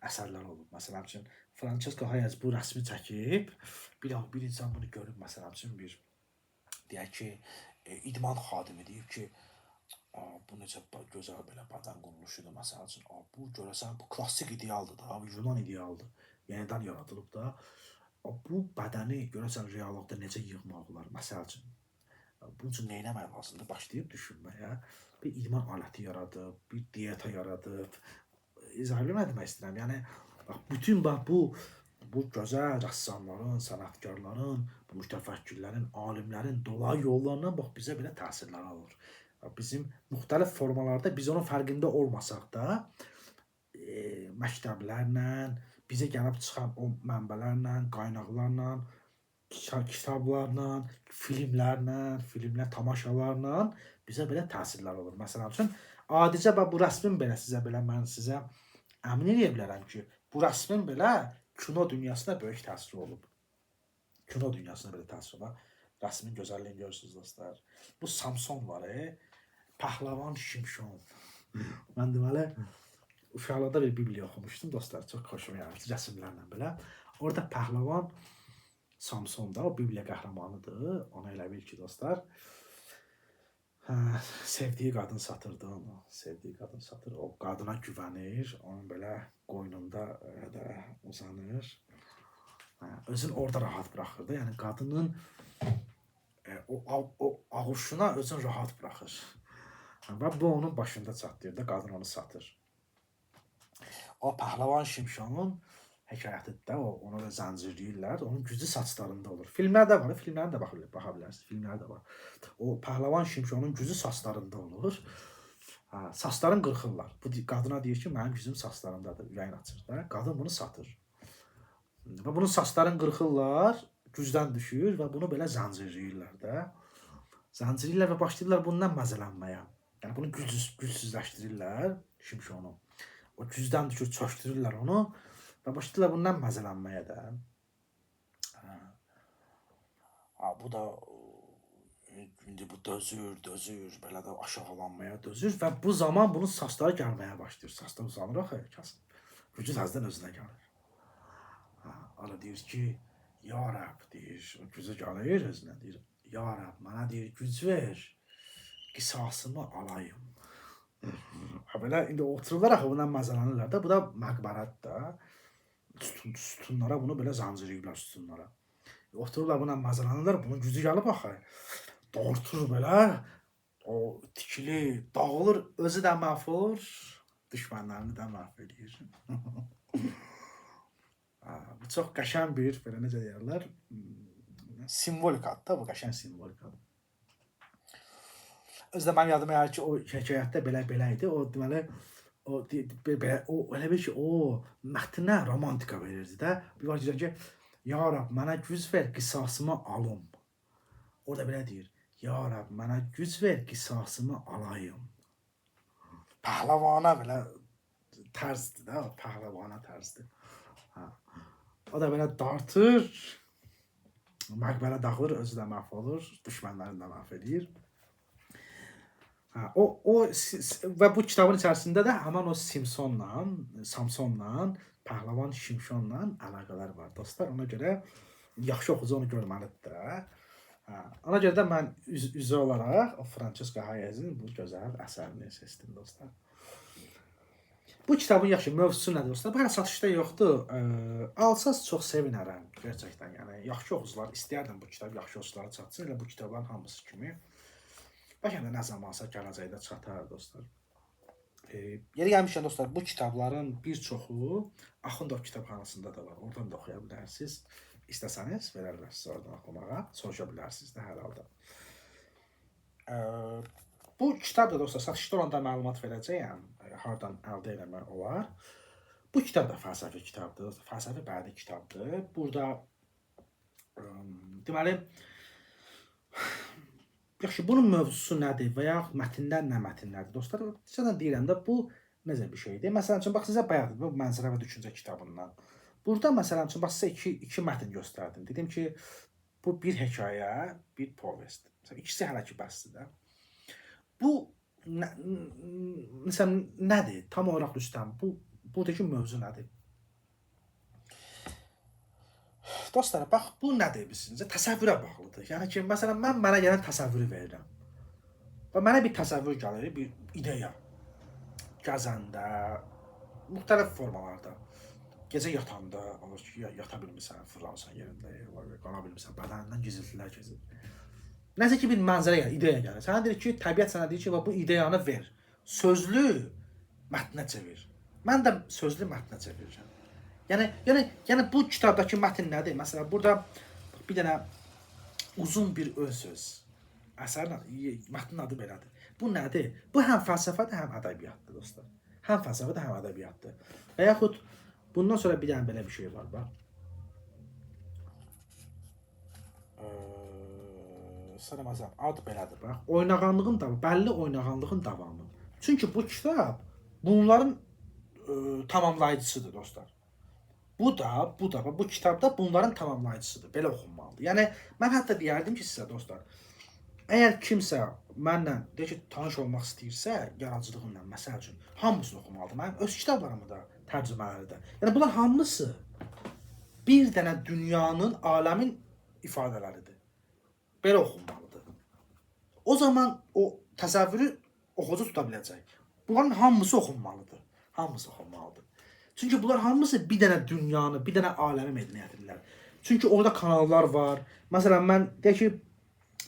Speaker 1: əsərlər olub. Məsələn üçün, Francesco Hayez bu rəsmi çəkib, bir insan bunu görüb, məsələn üçün, deyək ki, idman xadimi deyib ki, Bu necə gözəl belə bədən quruluşudur məsəl üçün. Bu görəsən bu klassik idealdır da, bu Yunan idealıdır. Yenidən yaradılıb da. Bu bədəni görəsən reallıqda necə yığmaq olar məsəl üçün. Bunun üçün nə etmək lazımdır? Başlayıb düşünməyə. Bir idman aləti yaradıb, bir diyeta yaradıb. İzah eləmək demək istəyirəm. Yəni bax bütün bu gözəl rəssamların, sənətkarların, bu mütəfəkkirlərin, alimlərin dolayı yollarından bax bizə belə təsirlər alır. Bizim müxtəlif formalarda biz onun fərqində olmasaq da məktəblərlə, bizə gəlib çıxan o mənbələrlə, qaynaqlarla, kitablarla, filmlər, tamaşalarla bizə belə təsirlər olur. Məsələn üçün, adicə bu rəsmin belə mən sizə əmin edə bilərəm ki, bu rəsmin belə kino dünyasına böyük təsiri olub. Kino dünyasına belə təsiri olub. Rəsmin gözəlliyini görürsünüz dostlar. Bu Samson var, Pəhləvan Şimşon. Mən deməli uşaqlarda bir Bibliya oxumuşdum dostlar, çox xoşuma gəlmişdi rəsmlərlə belə. Orada Pəhləvan Samson da o Bibliya qəhrəmanıdır. Ona elə bil ki dostlar, sevdiyi qadın satırdı onu. Sevdiyi qadın satır. O qadına güvənir. Onun belə qoynunda da uzanır. Özünü orada rahat bırakırdı. Yəni qadının o ağuşuna özünü rahat bırakır. Və bu onun başında çatlayır da, qadın onu satır. O Pəhləvan Şimşonun hekayətidir də, onu da zəncirləyirlər. Onun gücü saçlarında olur. Filmlərdə var, filmlərə də baxa bilərsiniz. Filmlərdə var. O Pəhləvan Şimşonun gücü saçlarında olur. Saçlarını qırxırlar. Bu qadına deyir ki, mənim gücüm saçlarındadır. Ürəyin açır da. Qadın bunu satır. Və bunun saçlarını qırxırlar, gücdən düşür və bunu belə zəncirləyirlər də. Zəncirləyirlər və başlayırlar bundan məzələnməyə. Yəni bunu gücsüzləşdirirlər Şimşonu. O gücdən düşür, çöşdürürlər onu və başlayırlar bundan məzələnməyə də. Bu da indi bu dözür, belə də aşağılanmaya dözür və bu zaman bunun saçları gəlməyə başlayır. Saçlar uzanır axı, kəsin. Gücü təzədən özünə gəlir. Ala deyir ki, ya Rəbb deyir, o gücü gəlir özünə deyir. Ya Rəbb, mənə deyir güc ver, qisasımı alayım. Belə indi otururlar axı bundan məzələnirlər də. Bu da məqbərət də. Sütunlara bunu belə zəncirləyirlər sütunlara. Otururlar bundan məzələnirlər, bunun gücü gəlib axı. Doğurtur belə, o tikili, dağılır, özü də məhv olur, düşmənlərini də məhv edir. Bu çox qəşəng bir, belə necə deyirlər, simvolikadır da, bu qəşəng simvolikadır. Özdə mənim yadıma gəlir ki, o hekayətdə belə idi. O deməli o elə bil ki, o mətnə romantika verirdi də. Bir var deyir ki, ya Rəbb, mənə güc ver, qisasımı alım. Orada belə deyir, ya Rəbb, mənə güc ver, qisasımı alayım. Pəhləvana belə tərzdir də, pəhləvana tərzdir. O da belə dartır, məqbələ dağılır, özü də məhv olur, düşmənlərini də məhv edir. Və bu kitabın içərisində də həman o Samsonla, Pəhləvan Şimşonla əlaqələr var dostlar. Ona görə yaxşı oxucu onu görməlidir də. Ona görə də mən üzü olaraq o Francesca Hayez'in bu gözəl əsərini seçdim dostlar. Bu kitabın yaxşı mövzusu nədir dostlar? Bu hələ satışda yoxdur. Alsaz çox sevinərəm gerçəkdən. Yəni yaxşı oxucular istəyərdim bu kitab yaxşı oxuculara çatsın. Elə bu kitabların hamısı kimi. Bəlkə də nə zamansa gələcəkdə çatar dostlar. Yeri gəlmişkən dostlar, bu kitabların bir çoxu Axundov kitabxanasında da var. Oradan da oxuya bilərsiniz. İstəsəniz verərlər sizə oradan oxumağa. Soruşa bilərsiniz də hər halda. Bu kitab da dostlar satışda olanda məlumat verəcəyəm. Hardan əldə eləmək olar. Bu kitab da fəlsəfi kitabdır. Fəlsəfi bədii kitabdır. Burada deməli yaxşı, bunun mövzusu nədir və ya mətndən nə mətnlərdir dostlar? Sizdən deyirəm də bu necə bir şeydir? Məsələn üçün, bax sizə bayaq bu mənzərə və düşüncə kitabından. Burada məsələn üçün, bax sizə iki mətn göstərdim. Dedim ki, bu bir hekayə, bir povest. İkisi hələ ki bəsdir də. Bu, məsələn, nədir? Tam olaraq Rüstəm, buradakı mövzu nədir? Dostlar, bax, bu nədir bilirsiniz? Təsəvvürə bağlıdır. Yəni ki, məsələn, mən mənə gələn təsəvvürü verirəm. Və mənə bir təsəvvür gəlir, bir ideya. Gəzəndə, müxtəlif formalarda. Gecə yatanda, olur ki, yata bilmirsən, fırlansan yerində, qala bilmirsən, bədənindən giziltilər keçir. Nəsə ki, bir mənzərə gəlir, ideya gəlir. Sənə deyir ki, təbiət sənə deyir ki, bu ideyanı ver. Sözlü mətnə çevir. Mən də sözlü mətnə çevirirəm. Yəni bu kitabdakı mətn nədir? Məsələn, burada bir dənə uzun bir öz söz. Əsərin mətnin adı belədir. Bu nədir? Bu həm fəlsəfədir, həm ədəbiyyatdır dostlar. Həm fəlsəfədir, həm ədəbiyyatdır. Və yaxud bundan sonra bir dənə belə bir şey var, bax. Sənəməzəm, ad belədir, bax. Oynağanlığın davamı, bəlli oynağanlığın davamı. Çünki bu kitab bunların tamamlayıcısıdır dostlar. Bu kitabda bunların tamamlayıcısıdır. Belə oxunmalıdır. Yəni mən hətta deyərdim ki sizə dostlar, əgər kimsə mənlə deyək ki, tanış olmaq istəyirsə, yaradıcılığımla məsəl üçün hamısını oxumalıdır. Mənim öz kitablarımı da, tərcümələri də. Yəni bunlar hamısı bir dənə dünyanın, aləmin ifadələridir. Belə oxunmalıdır. O zaman o təsəvvürü oxucu tuta biləcək. Bunların hamısı oxunmalıdır. Hamısı oxunmalıdır. Çünki bunlar hamısı bir dənə dünyanı, bir dənə aləmi mədəniyyət edirlər. Çünki orada kanallar var. Məsələn, mən deyək ki,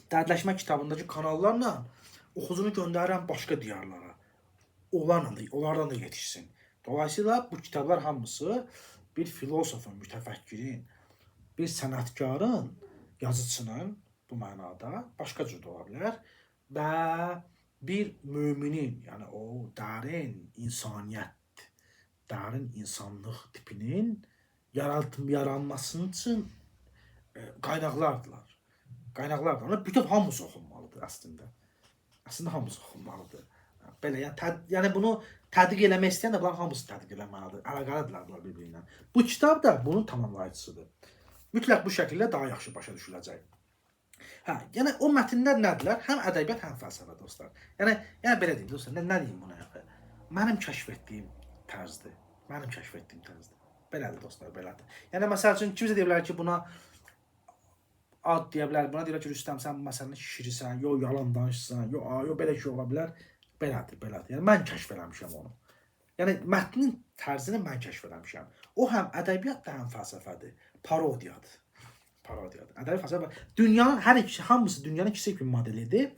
Speaker 1: Dərdləşmə kitabındakı kanallarla oxucunu göndərirəm başqa diyarlara. Onlardan da yetişsin. Dolayısıyla bu kitablar hamısı bir filosofun, mütəfəkkirin, bir sənətkarın, yazıçının bu mənada başqa cür də ola bilər və bir müminin, yəni o dərin insaniyyət, dərin insanlıq tipinin yaranması üçün qaynaqlardılar. Qaynaqlardır. Bütün hamısı oxunmalıdır əslində. Əslində hamısı oxunmalıdır. Belə, yəni bunu tədqiq eləmək istəyən də bunların hamısı tədqiq eləməlidir. Əlaqəlidirlər bunlar bir-birinə. Bu kitab da bunun tamamlayıcısıdır. Mütləq bu şəkildə daha yaxşı başa düşüləcək. Yəni o mətnlər nədirlər? Həm ədəbiyyat, həm fəlsəfə dostlar. Yəni belə deyim dostlar, nə deyim buna? Mənim kəşf etdiyim tərzdir. Mənim kəşf etdiyim tərzdir. Belədir dostlar, belədir. Yəni məsəl üçün kimsə deyə bilər ki, buna ad deyə bilər, buna deyirlər ki, Rüstəm, sən bu məsələni şişirirsən, yox yalan danışırsan, yox belə şey ola bilər. Belədir. Yəni mən kəşf eləmişəm onu. Yəni mətnin tərzini mən kəşf eləmişəm. O həm ədəbiyyatdır, həm fəlsəfədir. Parodiyadır. Ədəbi fəlsəfə. Dünyanın hər ikisi, hamısı dünyanın kiçik bir modelidir.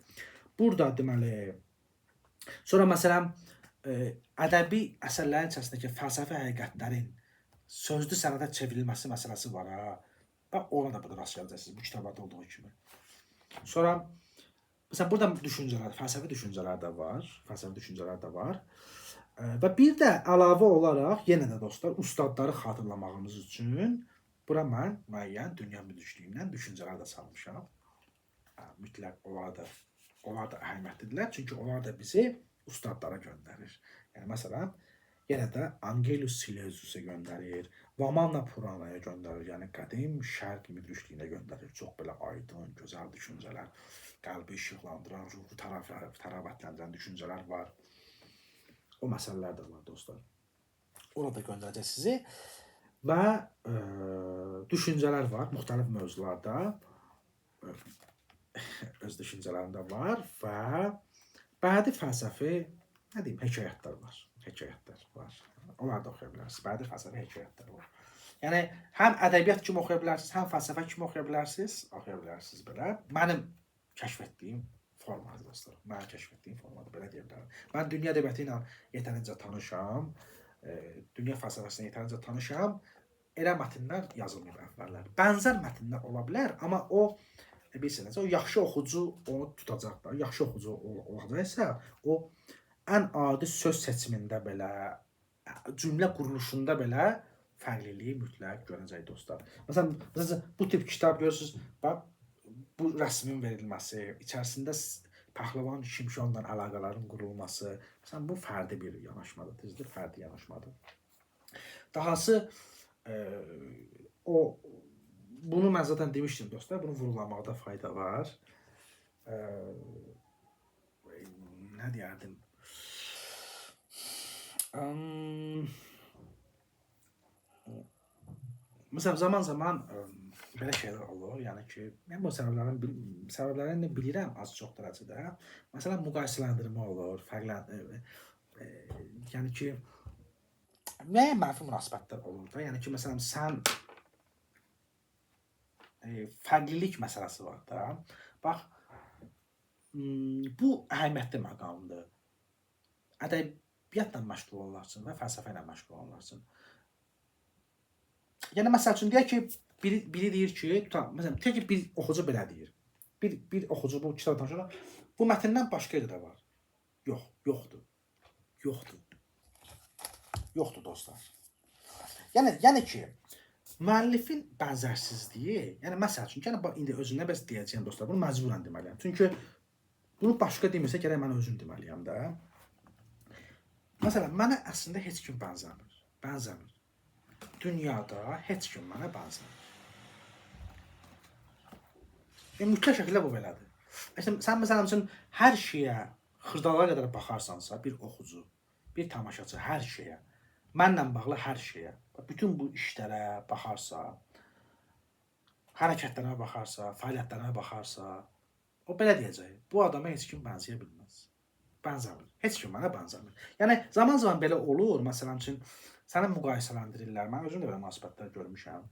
Speaker 1: Burada deməli, sonra məsələn, ədəbi əsərlərin içərisindəki fəlsəfi həqiqətlərin sözlü sənətə çevrilməsi məsələsi var ha. Ona da rast gələcəksiniz bu kitablarda olduğu kimi. Sonra məsələn burada düşüncələr, fəlsəfi düşüncələr də var. Və bir də əlavə olaraq yenə də dostlar, ustadları xatırlamağımız üçün bura mən müəyyən dünya müdrikliyindən düşüncələr də salmışam. Mütləq onlar da əhəmiyyətlidirlər, çünki onlar da bizi ustadlara göndərir. Yəni məsələn, yenə də Angelus Silesius'a göndərir, Vamanna Puranaya göndərir, yəni qədim şərq müdrikliyinə göndərir. Çox belə aydın, gözəl düşüncələr, qəlbi işıqlandıran, ruhu təravətləndirən düşüncələr var. O məsələlər də var dostlar. Orada göndərəcək sizi və düşüncələr var, müxtəlif mövzularda öz düşüncələrində var və bədi fəlsəfi, nə deyim, hekayətlər var. Onlar da oxuya bilərsiniz. Bədi fəlsəfi hekayətlər var. Yəni həm ədəbiyyat kimi oxuya bilərsiniz, həm fəlsəfə kimi oxuya bilərsiniz belə. Mənim kəşf etdiyim formadır dostlar. Belə deyə bilərəm. Mən dünya ədəbiyyatı ilə yetərincə tanışam. Dünya fəlsəfəsində yetərincə tanışam. Elə mətnlər yazılmayıb əvvəllər. Bənzər mətnlər ola bilər, amma o bilirsiniz, o yaxşı oxucu onu tutacaq da. Yaxşı oxucu olacaqsa, o ən adi söz seçimində belə, cümlə quruluşunda belə fərqliliyi mütləq görəcək dostlar. Məsələn, bu tip kitab görürsünüz, bax, bu rəsmin verilməsi, içərisində Pəhləvan Şimşonla əlaqələrin qurulması, məsələn, bu fərdi bir yanaşmadır, düzdür, fərdi yanaşmadır. Dahası, bunu mən zaten demişdim dostlar, bunu vurgulamaqda fayda var. Nə deyərdim? Mesela zaman belə şeylər olur. Yəni ki, mən bu səbəblərini bilirəm az çox dərəcədə. Məsələn, müqayisələndirmə olur, yəni ki, müəyyən mənfi münasibətlər olur da. Yəni ki, məsələn, sən fərqlilik məsələsi var da. Bax, bu əhəmiyyətli məqamdır. Ədəbiyyatla məşğul olanlar üçün və fəlsəfə ilə məşğul olanlar üçün. Yəni, məsəl üçün, deyək ki, biri deyir ki, məsələn, deyək ki, bir oxucu belə deyir. Bir oxucu bu kitabı tanışır. Bu mətndən başqa yerdə var. Yox, yoxdur. Yoxdur dostlar. Yəni ki, müəllifin bənzərsizliyi, yəni məsəl üçün, indi özümə bəs deyəcəyəm dostlar, bunu məcburən deməliyəm. Çünki bunu başqa demirsə, gərək mən özüm deməliyəm də. Məsələn, mənə əslində heç kim bənzəmir. Dünyada heç kim mənə bənzəmir. Mütləq şəkildə bu belədir. Sən məsələn üçün hər şeyə xırdalara qədər baxarsansa, bir oxucu, bir tamaşaçı hər şeyə, mənlə bağlı hər şeyə, bütün bu işlərə baxarsa, hərəkətlərə baxarsa, fəaliyyətlərə baxarsa, o belə deyəcək, bu adama heç kim bənzəyə bilməz. Bənzəmir. Heç kim mənə bənzəmir. Yəni, zaman belə olur, məsələn üçün, səni müqayisələndirirlər. Mən özüm də belə münasibətlər görmüşəm.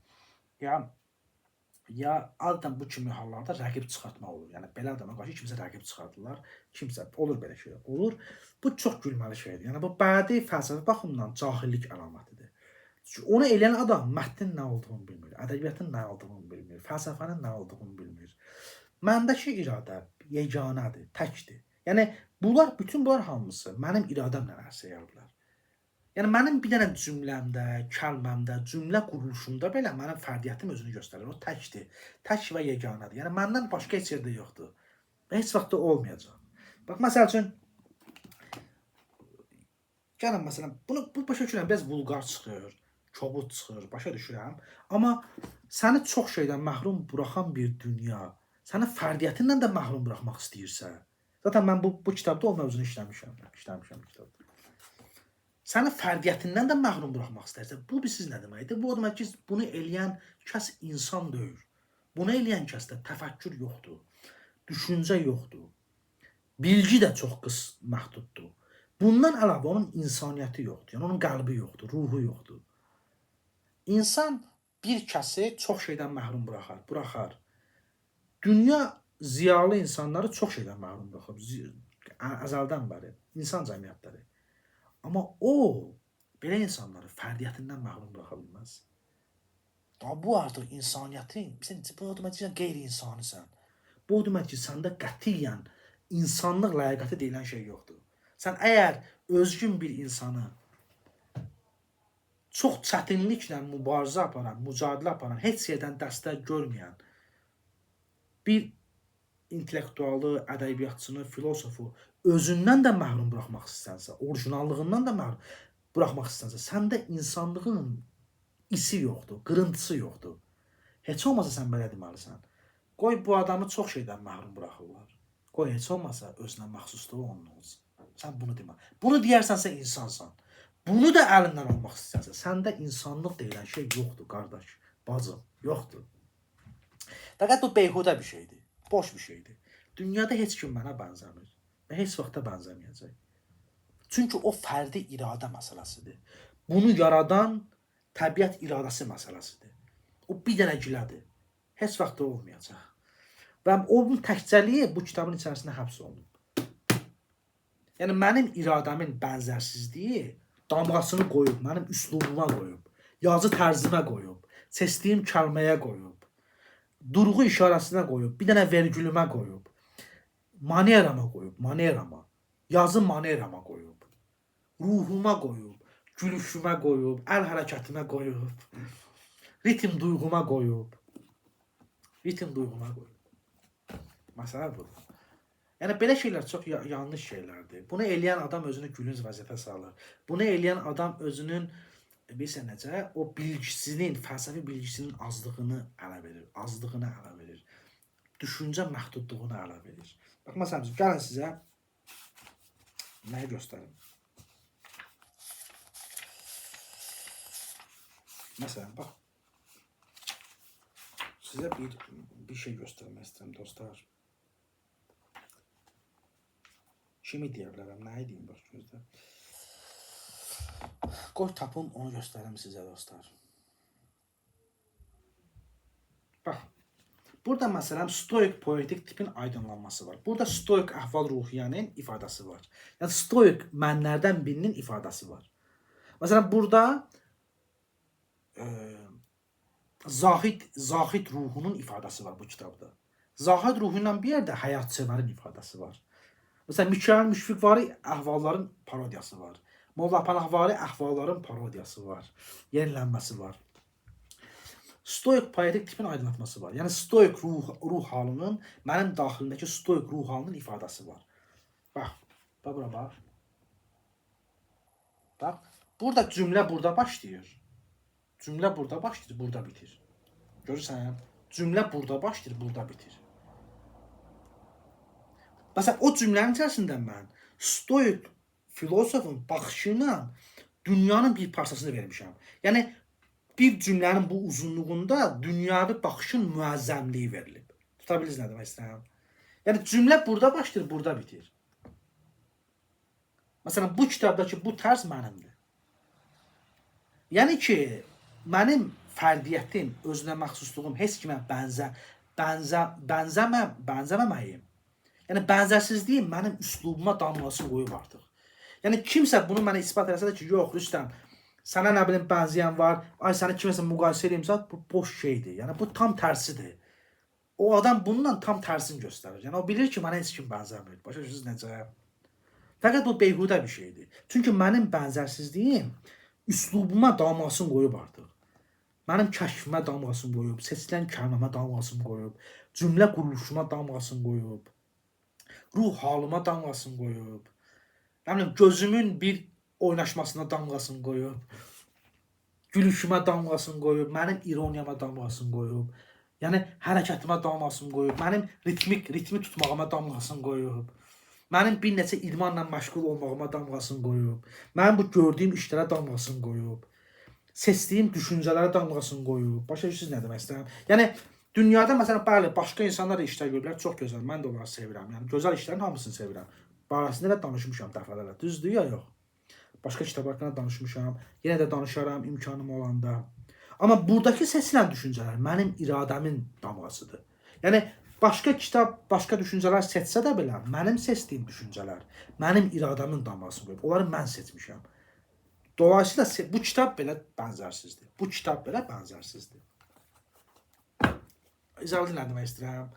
Speaker 1: Ya adətən bu kimi hallarda rəqib çıxartmaq olur. Yəni, belə adama qarşı kimsə rəqib çıxartırlar. Kimsə, olur belə şey. Olur. Bu çox gülməli şeydir. Yəni, bu bədi fəlsəfi baxımdan cahillik əlamətidir. Çünki onu eləyən adam mətnin nə olduğunu bilmir, ədəbiyyatın nə olduğunu bilmir, fəlsəfənin nə olduğunu bilmir. Məndəki iradə yeganədir, təkdir. Yəni, bütün bunlar hamısı mənim iradəmlə ərsəyə bilər. Yəni, mənim bir dənə cümləmdə, kəlməmdə, cümlə quruluşumda belə mənim fərdiyyətim özünü göstərir. O təkdir, tək və yeganədir. Yəni, məndən başqa heç yerdə yoxdur. Və heç vaxt da olmayacaq. Bax, məsəl üçün, gəlin, məsələn, bu başa düşürəm, biraz vulqar çıxır, kobud çıxır, başa düşürəm. Amma səni çox şeydən məhrum buraxan bir dünya, səni fərdiyyətindən də məhrum buraxmaq istəyirsə, zaten mən bu kitabda o mövzunu işləmişəm kitabda. Səni fərdiyyətindən də məhrum buraxmaq istərsə, bu siz nə deməkdir? Bu demək ki, bunu eləyən kəs insan deyil. Bunu eləyən kəsdə təfəkkür yoxdur, düşüncə yoxdur, bilgi də çox məhduddur. Bundan əlavə onun insaniyyəti yoxdur, yəni onun qəlbi yoxdur, ruhu yoxdur. İnsan bir kəsi çox şeydən məhrum buraxar. Dünya ziyalı insanları çox şeydən məhrum buraxır, əzəldən bəri, insan cəmiyyətləri. Amma o, belə insanları fərdiyyətindən məhrum buraxa bilməz. Bu artıq insaniyyətin, bu demək ki, qeyri-insanisən. Bu demək ki, səndə qətiyyən insanlıq ləyaqəti deyilən şey yoxdur. Sən əgər özgün bir insanı çox çətinliklə mübarizə aparan, mücadilə aparan, heç yerdən dəstək görməyən bir intellektualı, ədəbiyyatçını, filosofu özündən də məhrum buraxmaq istənsə, orijinallığından da məhrum buraxmaq istənsə, səndə insanlığın isi yoxdur, qırıntısı yoxdur. Heç olmasa sən belə deməlisən. Qoy bu adamı çox şeydən məhrum buraxırlar. Qoy heç olmasa özünə məxsusluğu onun olsun. Sən bunu demə. Bunu deyərsənsə insansan. Bunu da əlindən almaq istəyirsən. Səndə insanlıq deyilən şey yoxdur, qardaş, bacım, yoxdur. Fəqət bu beyhudə bir şeydir, boş bir şeydir. Dünyada heç kim mənə bənzəmir və heç vaxtda bənzəməyəcək. Çünki o fərdi iradə məsələsidir. Bunu yaradan təbiət iradəsi məsələsidir. O bir dənə gilədir. Heç vaxt da olmayacaq. Və onun təkcəliyi bu kitabın içərisində həbs olunub. Yəni, mənim iradəmin bənzərsizliyi damğasını qoyub, mənim üslubuma qoyub, yazı tərzimə qoyub, seçdiyim kəlməyə qoyub, durğu işarəsinə qoyub, bir dənə vergülümə qoyub, manerama qoyub, yazı manerama qoyub, ruhuma qoyub, gülüşümə qoyub, əl hərəkətimə qoyub, ritim duyğuma qoyub. Məsələ budur. Yəni, belə şeylər çox yanlış şeylərdir. Bunu eləyən adam özünü gülünc vəziyyətə salır. Bunu eləyən adam özünün, bilirsən necə, o bilgisinin, fəlsəfi bilgisinin azlığını ələ verir. Düşüncə məhdudluğunu ələ verir. Bax, məsələn, gəlin sizə nəyi göstərim. Məsələn, bax. Sizə bir şey göstərmək istəyirəm dostlar. Kimi deyə bilərəm, nə edeyim bax gözlə. Qoy tapım, onu göstərim sizə dostlar. Bax. Burada məsələn stoik poetik tipin aydınlanması var. Burada stoik əhval-ruhiyyənin ifadəsi var. Yəni stoik mənlərdən birinin ifadəsi var. Məsələn burada Zahid ruhunun ifadəsi var bu kitabda. Zahid ruhundan bir yerdə həyatseverin ifadəsi var. Məsələn Mikail Müşfiqvari əhvalların parodiyası var. Molla Pənahvari əhvalların parodiyası var. Yenilənməsi var. Stoik poetik tipin aydınlatması var. Yəni stoik ruh halının, mənim daxilimdəki stoik ruh halının ifadəsi var. Bax, bura bax. Bax, burada cümlə burada başlayır. Cümlə burada başlayır, burada bitir. Görürsən? Cümlə burada başlayır, burada bitir. Məsələn, o cümlənin içərisində mən stoik filosofun baxışı ilə dünyanın bir parçasını vermişəm. Yəni bir cümlənin bu uzunluğunda dünyavi baxışın müəzzəmliyi verilib. Tuta bilirsiniz nə demək istəyirəm? Yəni cümlə burada başlayır, burada bitir. Məsələn, bu kitabdakı bu tərz mənimdir. Yəni ki, mənim fərdiyyətim, özünə məxsusluğum heç kimə bənzəməməyim. Yəni bənzərsizliyim mənim üslubuma damğasını qoyub artıq. Yəni kimsə bunu mənə isbat eləsə də ki, yox Rüstəm, sənə nə bilim bənzəyən var, ay səni kiməsə müqayisə edeyim, bu boş şeydir. Yəni bu tam tərsidir. O adam bununla tam tərsini göstərir. Yəni o bilir ki, mənə heç kim bənzəmir. Başa düşürsünüz necə? Fəqət bu beyhudə bir şeydir. Çünki mənim bənzərsizliyim üslubuma damğasını qoyub artıq. Mənim kəşfimə damğasını qoyub, seçilən kəlməmə damğasını qoyub, cümlə quruluşuma damğasını qoyub, ruh halıma damğasını qoyub, yəni gözümün bir oynaşmasına damğasını qoyub, gülüşümə damğasını qoyub, mənim ironiyama damğasını qoyub, yəni hərəkətimə damğasını qoyub, mənim ritmi tutmağıma damğasını qoyub, mənim bir neçə idmanla məşğul olmağıma damğasını qoyub, mənim bu gördüyüm işlərə damğasını qoyub, seçdiyim düşüncələrə damğasını qoyub. Başa düşürsünüz nə demək istəyirəm? Yəni dünyada məsələn bəli, başqa insanlar da işlər görürlər, çox gözəl. Mən də onları sevirəm. Yəni gözəl işlərin hamısını sevirəm. Barəsində də danışmışam dəfələrlə. Düzdür ya yox? Başqa kitab haqqında danışmışam. Yenə də danışaram imkanım olanda. Amma buradakı seçilən düşüncələr mənim iradəmin damğasıdır. Yəni başqa kitab, başqa düşüncələr seçsə də belə, mənim seçdiyim düşüncələr mənim iradəmin damğasını qoyub. Onları mən seçmişəm. Dolayısıyla bu kitab belə bənzərsizdir. Bu kitab belə bənzərsizdir. İzah nə demək istəyirəm?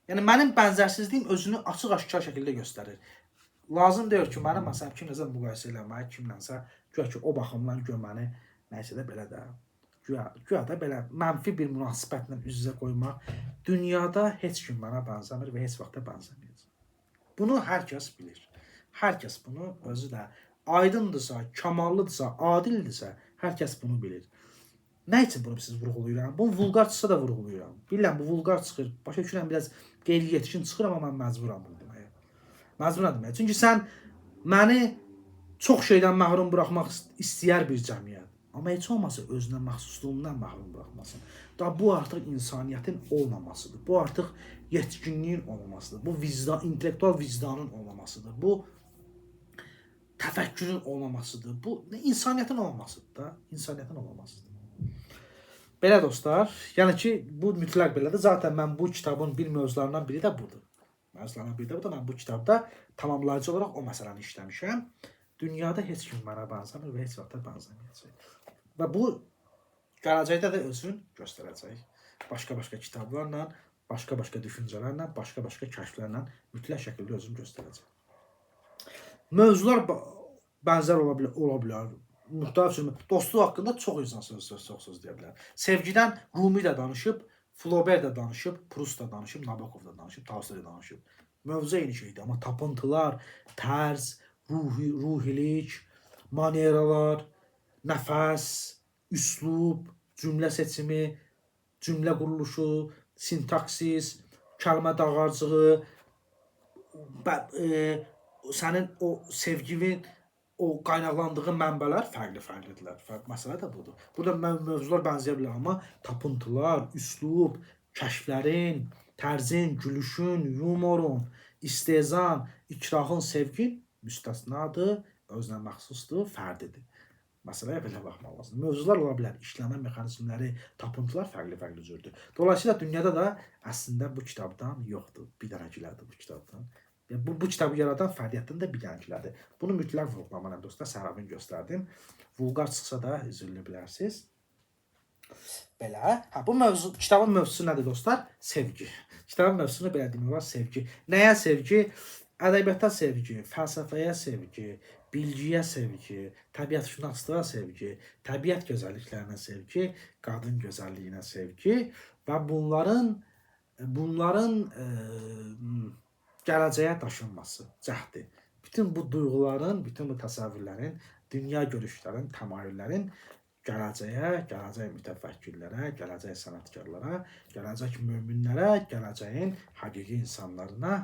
Speaker 1: Yəni mənim bənzərsizliyim özünü açıq-aşkar şəkildə göstərir. Lazım deyil ki, mənim məsələn kimləsə müqayisə eləmək, kimlənsə güya ki o baxımdan görməni nəysə də belə də güya da belə mənfi bir münasibətlə üz-üzə qoymaq. Dünyada heç kim mənə bənzəmir və heç vaxt da bənzəməyəcək. Bunu hər kəs bilir. Hər kəs bunu özü də aydındırsa, kamallıdırsa, adildirsə, hər kəs bunu bilir. Nə üçün bunu siz vurğulayıram? Bu vulqar çıxsa da vurğulayıram. Bilirəm, bu vulqar çıxır. Başa düşürəm, biraz qeyri-yetkin çıxır, amma mən məcburam bunu deməyə. Məcburam deməyə. Çünki sən məni çox şeydən məhrum buraxmaq istəyər bir cəmiyyət. Amma heç olmasa özünə məxsusluğundan məhrum buraxmasın. Da bu artıq insaniyyətin olmamasıdır. Bu artıq yetkinliyin olmamasıdır. Bu intellektual vicdanın olmamasıdır. Bu təfəkkürün olmamasıdır. Bu insaniyyətin olmamasıdır da. İnsaniyyətin olmamasıdır. Belə dostlar, yəni ki, bu mütləq belədir. Zaten mən bu kitabın bir mövzularından biri də budur. Mövzularından biri də budur. Mən bu kitabda tamamlayıcı olaraq o məsələni işləmişəm. Dünyada heç kim mənə bənzəmir və heç vaxt da bənzəməyəcək. Və bu gələcəkdə də özünü göstərəcək. Başqa-başqa kitablarla, başqa-başqa düşüncələrlə, başqa-başqa kəşflərlə mütləq şəkildə özünü göstərəcək. Mövzular bənzər ola bilər. Dostluq haqqında çox insan söz deyə bilər. Sevgidən Rumi də danışıb, Flaubert də danışıb, Proust da danışıb, Nabokov da danışıb, Tolstoy da danışıb. Mövzu eyni şeydir, amma tapıntılar, tərz, ruhilik, maneralar, nəfəs, üslub, cümlə seçimi, cümlə quruluşu, sintaksis, kəlmə dağarcığı, sənin o sevginin o qaynaqlandığı mənbələr fərqli-fərqlidirlər. Məsələ də budur. Burada mövzular bənzəyə bilər, amma tapıntılar, üslub, kəşflərin, tərzin, gülüşün, yumorun, istehzan, ikrahın, sevgin müstəsnadır, özünə məxsusdur, fərdidir. Məsələyə belə baxmaq lazımdır. Mövzular ola bilər, işləmə mexanizmləri, tapıntılar fərqli-fərqli cürdür. Dolayısıyla dünyada da əslində bu kitabdan yoxdur. Bir dənəkilərdir bu kitabdan. Bu kitabı yaradan fərdiyyətdən də bir dənəkilərdir. Bunu mütləq vurğulamalıyam dostlar, Sərabin göstərdim. Vulqar çıxsa da üzülə bilərsiniz. Belə. Bu kitabın mövzusu nədir dostlar? Sevgi. Kitabın mövzusunu belə demək olar, sevgi. Nəyə sevgi? Ədəbiyyata sevgi, fəlsəfəyə sevgi, bilgiyə sevgi, təbiətşünaslığa sevgi, təbiət gözəlliklərinə sevgi, qadın gözəlliyinə sevgi və bunların gələcəyə daşınması, cəhdi. Bütün bu duyğuların, bütün bu təsəvvürlərin, dünya görüşlərin, təmayüllərin gələcəyə, gələcək mütəfəkkirlərə, gələcək sənətkarlara, gələcək möminlərə, gələcəyin həqiqi insanlarına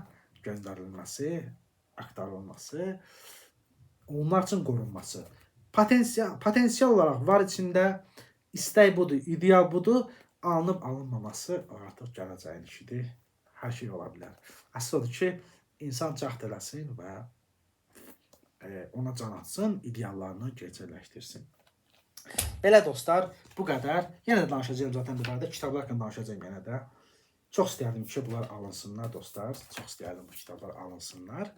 Speaker 1: göndərilməsi, aktarılması, onlar üçün qorunması. Potensial olaraq var içində, istək budur, ideal budur, alınıb alınmaması artıq gələcəyin işidir. Hər şey ola bilər. Əsl odur ki, insan cəhd eləsin və ona can atsın, ideallarını gerçəkləşdirsin. Belə dostlar, bu qədər. Yenə də danışacağım zaten bu barədə. Kitablar haqqında danışacağım yenə də. Çox istəyərdim ki, bunlar alınsınlar dostlar. Çox istəyərdim bu kitablar alınsınlar.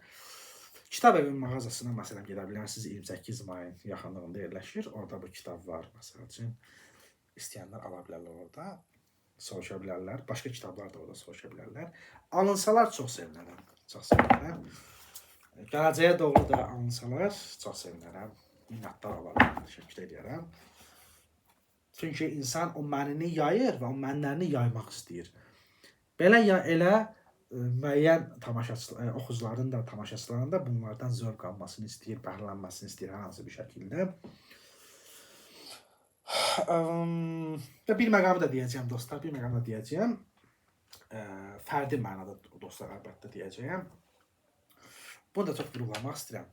Speaker 1: Kitab evin mağazasına məsələn gedə bilərsiniz. 28 mayın yaxınlığında yerləşir. Orada bu kitab var. Məsəl üçün istəyənlər ala bilərlər orada. Soruşa bilərlər. Başqa kitablar da orada soruşa bilərlər. Alınsalar çox sevinərəm. Çox sevinərəm. Gələcəyə doğru da alınsalar çox sevinərəm. Minnətdar olarım. Təşəkkür edirəm. Çünki insan o mənini yayır və o mənlərini yaymaq istəyir. Belə ya elə müəyyən oxucuların da, tamaşaçıların da bunlardan zövq almasını istəyir, bəhrələnməsini istəyir hər hansı bir şəkildə. Bir məqamı da deyəcəyəm dostlar, bir məqamı da deyəcəyəm. Fərdi mənada dostlar əlbəttə deyəcəyəm. Bunu da çox vurğulamaq istəyirəm.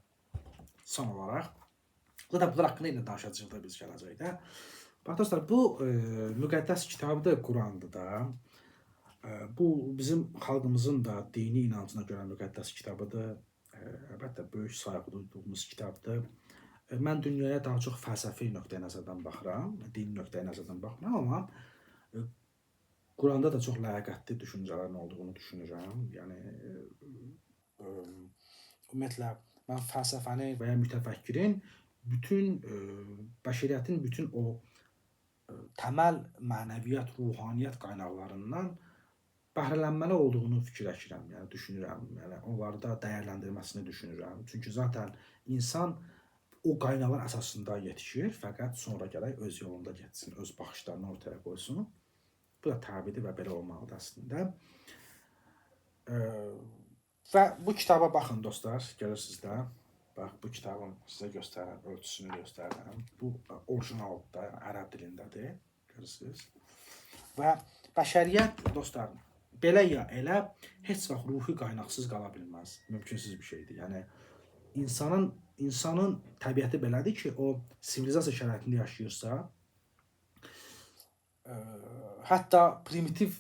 Speaker 1: Son olaraq. Bunlar haqqında yenə danışacağıq da biz gələcəkdə. Bax dostlar, bu müqəddəs kitabdır, Qurandır da. Bu bizim xalqımızın da dini inancına görə müqəddəs kitabıdır. Əlbəttə böyük sayğı duyduğumuz kitabdır. Mən dünyaya daha çox fəlsəfi nöqteyi nəzərdən baxıram, dini nöqteyi nəzərdən baxmıram, amma Quranda da çox ləyaqətli düşüncələrin olduğunu düşünürəm. Yəni ümumiyyətlə mən fəlsəfəni və ya mütəfəkkirin bütün bəşəriyyətin bütün o təməl mənəviyyat, ruhaniyyət qaynaqlarından bəhrələnməli olduğunu fikirləşirəm, yəni düşünürəm, yəni onları da dəyərləndirməsini düşünürəm. Çünki zaten insan o qaynaqlar əsasında yetişir, fəqət sonra gərək öz yolunda getsin, öz baxışlarını ortaya qoysun. Bu da təbiidir və belə olmalıdır əslində. Və bu kitaba baxın dostlar, görürsünüz də. Bax, bu kitabın sizə göstərəm, ölçüsünü göstərəm. Bu orijinalda, yəni ərəb dilindədir, görürsünüz. Və bəşəriyyət dostlar, belə ya elə heç vaxt ruhi qaynaqsız qala bilməz. Mümkünsüz bir şeydir. Yəni insanın təbiəti belədir ki, o sivilizasiya şəraitində yaşayırsa, hətta primitiv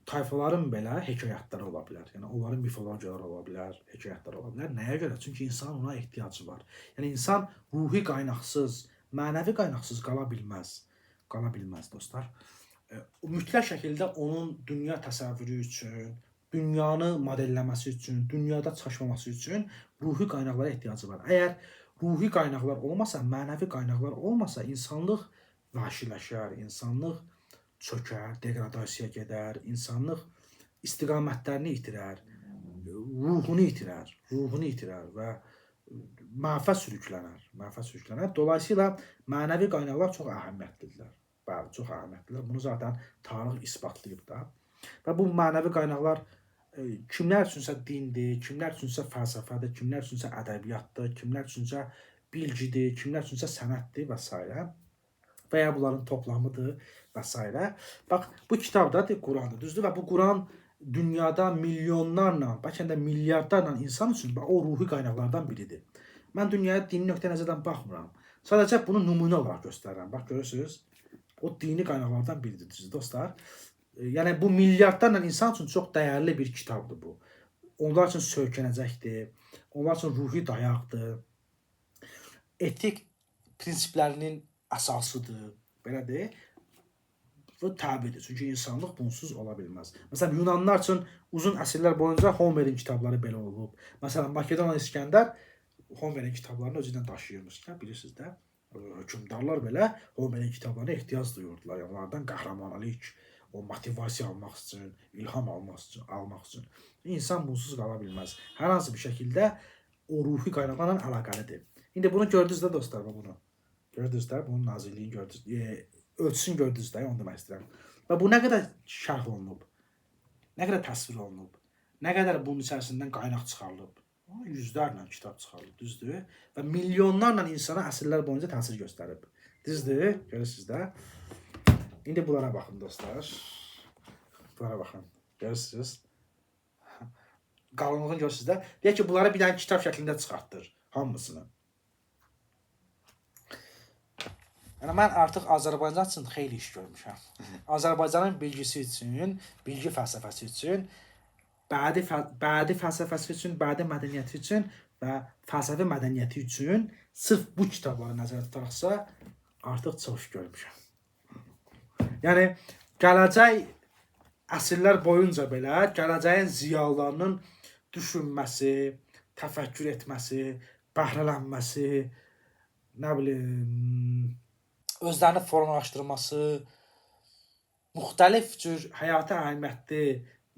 Speaker 1: tayfaların belə hekayətləri ola bilər. Yəni onların mifologiyaları ola bilər, hekayətləri ola bilər. Nəyə görə? Çünki insanın ona ehtiyacı var. Yəni insan ruhi qaynaqsız, mənəvi qaynaqsız qala bilməz. Qala bilməz dostlar. Mütləq şəkildə onun dünya təsəvvürü üçün, dünyanı modelləməsi üçün, dünyada çaşmaması üçün ruhi qaynaqlara ehtiyacı var. Əgər ruhi qaynaqlar olmasa, mənəvi qaynaqlar olmasa, insanlıq vəhşiləşər, insanlıq çökər, degradasiya gedər, insanlıq istiqamətlərini itirər, ruhunu itirər və mənfə sürüklənər. Dolayısıyla mənəvi qaynaqlar çox əhəmiyyətlidirlər. Bəli, çox əhəmiyyətlidirlər. Bunu zaten tarix isbatlayıb da. Və bu mənəvi qaynaqlar kimlər üçünsə dindir, kimlər üçünsə fəlsəfədir, kimlər üçünsə ədəbiyyatdır, kimlər üçünsə bilgidir, kimlər üçünsə sənətdir və s. Və ya bunların toplamıdır və s. Bax, bu kitab da Qurandır, düzdür? Və bu Quran dünyada milyonlarla, bəlkə də milyardlarla insan üçün o ruhi qaynaqlardan biridir. Mən dünyaya dini nöqteyi-nəzərdən baxmıram. Sadəcə bunu nümunə olaraq göstərirəm. Bax görürsüz? O dini qaynaqlardan biridir dostlar. Yəni bu milyardlarla insan üçün çox dəyərli bir kitabdır bu. Onlar üçün söykənəcəkdir. Onlar üçün ruhi dayaqdır. Etik prinsiplərinin əsasıdır. Belədir. Bu təbiidir. Çünki insanlıq bunsuz ola bilməz. Məsələn, Yunanlılar üçün uzun əsrlər boyunca Homerin kitabları belə olub. Məsələn, Makedoniyalı İskəndər Homerin kitablarını özündən daşıyırmış. Bilirsiniz də, hökmdarlar belə Homerin kitablarına ehtiyac duyurdular. Onlardan qəhrəmanlıq, o motivasiya almaq üçün, ilham almaq üçün. İnsan bunsuz qala bilməz. Hər hansı bir şəkildə o ruhi qaynaqlarla əlaqəlidir. İndi bunu gördünüz də dostlar, bunu. Gördünüz də, bunun nazirliyini gördünüz. Ölçüsünü gördünüz də, onu demək istəyirəm. Və bu nə qədər şərh olunub, nə qədər təsvir olunub, nə qədər bunun içərisindən qaynaq çıxarılıb. Yüzlərlə kitab çıxarılıb, düzdür? Və milyonlarla insana əsrlər boyunca təsir göstərib. Düzdür? Görürsünüz də. İndi bunlara baxın dostlar. Bunlara baxın. Görürsünüz? Qalınlığını görürsünüz də. Deyək ki, bunları bir dənə kitab şəklində çıxartdır. Hamısını. Yəni mən artıq Azərbaycan üçün xeyli iş görmüşəm. Azərbaycanın bilgisi üçün, bilgi fəlsəfəsi üçün, bədi fəlsəfəsi üçün, bədi mədəniyyəti üçün və fəlsəfi mədəniyyəti üçün sırf bu kitabları nəzərdə tutaraqsa artıq çox iş görmüşəm. Yəni gələcək əsrlər boyunca belə gələcəyin ziyalılarının düşünməsi, təfəkkür etməsi, bəhrələnməsi, nə bilim, özlərini formalaşdırması, müxtəlif cür həyata əhəmiyyətli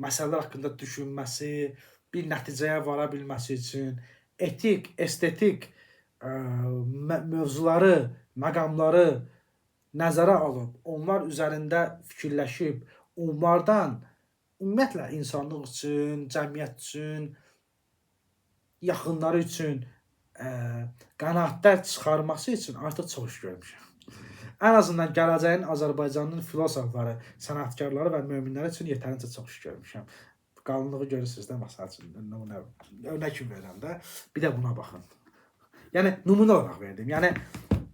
Speaker 1: məsələlər haqqında düşünməsi, bir nəticəyə vara bilməsi üçün etik, estetik mövzuları, məqamları nəzərə alıb, onlar üzərində fikirləşib, onlardan ümumiyyətlə insanlıq üçün, cəmiyyət üçün, yaxınları üçün qənaətlər çıxarması üçün artıq çox iş görmüşəm. Ən azından gələcəyin Azərbaycanın filosofları, sənətkarları və möminləri üçün yetərincə çox iş görmüşəm. Qalınlığı görürsünüz də, məsəl üçün, örnək verirəm də, bir də buna baxın. Yəni, nümunə olaraq verdim. Yəni,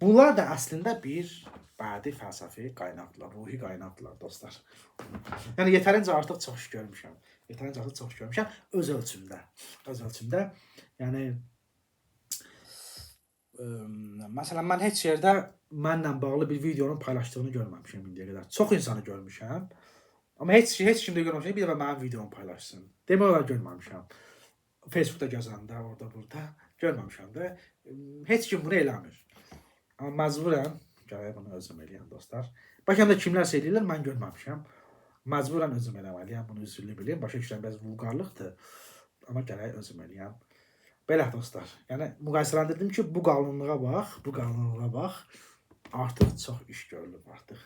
Speaker 1: bunlar da əslində bir bədi fəlsəfi qaynaqlar, ruhi qaynaqlar, dostlar. Yəni, yetərincə artıq çox iş görmüşəm. Yetərincə artıq çox iş görmüşəm, öz ölçümdə. Öz ölçümdə, yəni, məsələn, mən heç yerdə mənlə bağlı bir videonun paylaşdığını görməmişəm indiyə qədər. Çox insanı görmüşəm. Amma heç kim də görməmişəm, bir dəfə mənim videomu paylaşsın. Demək olar görməmişəm. Facebookda gəzəndə, orada, burada görməmişəm də. Heç kim bunu eləmir. Amma məcburəm, gərək bunu özüm eləyəm, dostlar. Bəlkə də kimlərsə eləyirlər, mən görməmişəm. Məcburəm özüm eləməliyəm, bunu üzrlü bilin. Başa düşürəm, bəzi vulqarlıqdır. Amma gərək özüm eləyəm. Belə dostlar, yəni müqayisələndirdim ki, bu qalınlığa bax, artıq çox iş görülür artıq.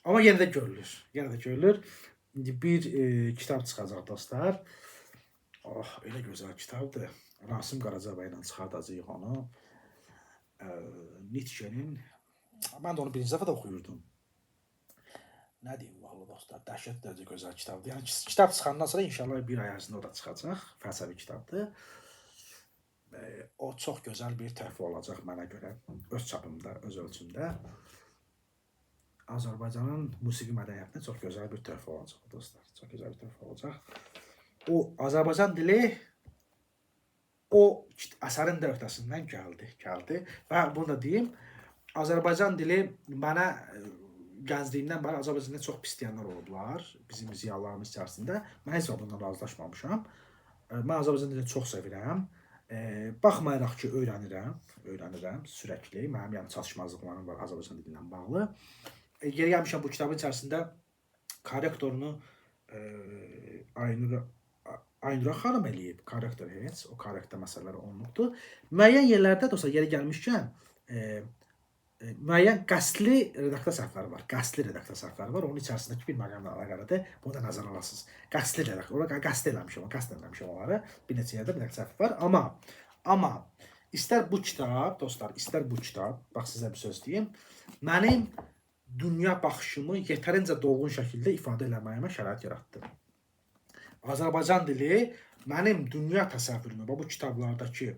Speaker 1: Amma yenə də görülür, İndi bir kitab çıxacaq dostlar. Oh, elə gözəl kitabdır. Rasim Qaracabay ilə çıxardacağıq onu. Nietzsche'nin, mən də onu birinci dəfə də oxuyurdum. Nə deyim, vallahi dostlar, dəhşət dərəcə gözəl kitabdır. Yəni kitab çıxandan sonra inşallah bir ay ərzində o da çıxacaq. Fəlsəfi kitabdır. O çox gözəl bir töhfə olacaq mənə görə, öz çapımda, öz ölçümdə. Azərbaycanın musiqi mədəniyyətinə çox gözəl bir töhfə olacaq dostlar. Çox gözəl bir töhfə olacaq. O Azərbaycan dili o əsərin də öhdəsindən gəldi. Və bunu da deyim, Azərbaycan dili mənə gəncliyimdən bəri Azərbaycanda çox pis deyənlər olublar, bizim ziyalılarımız içərisində. Mən heç vaxt bundan razılaşmamışam. Mən Azərbaycan dilini çox sevirəm. Baxmayaraq ki, öyrənirəm sürəkli. Mənim yəni çatışmazlıqlarım var Azərbaycan dili ilə bağlı. Geri gəlmişəm, bu kitabın içərisində korrektorunu Aynura xanım eləyib. Korrektor heç, o korrektor məsələləri onluqdur. Müəyyən yerlərdə dostlar, yeri gəlmişkən, müəyyən qəsdli redaktor səhvləri var. Onun içərisindəki bir məqamla əlaqəlidir. Bunu da nəzərə alasınız. Qəsdli redaktor, qəsd eləmişəm onları. Bir neçə yerdə bir səhv var. Amma istər bu kitab, dostlar, bax sizə bir söz deyim, mənim dünya baxışımı yetərincə dolğun şəkildə ifadə eləməyimə şərait yaratdı. Azərbaycan dili mənim dünya təsəvvürümü, bu kitablardakı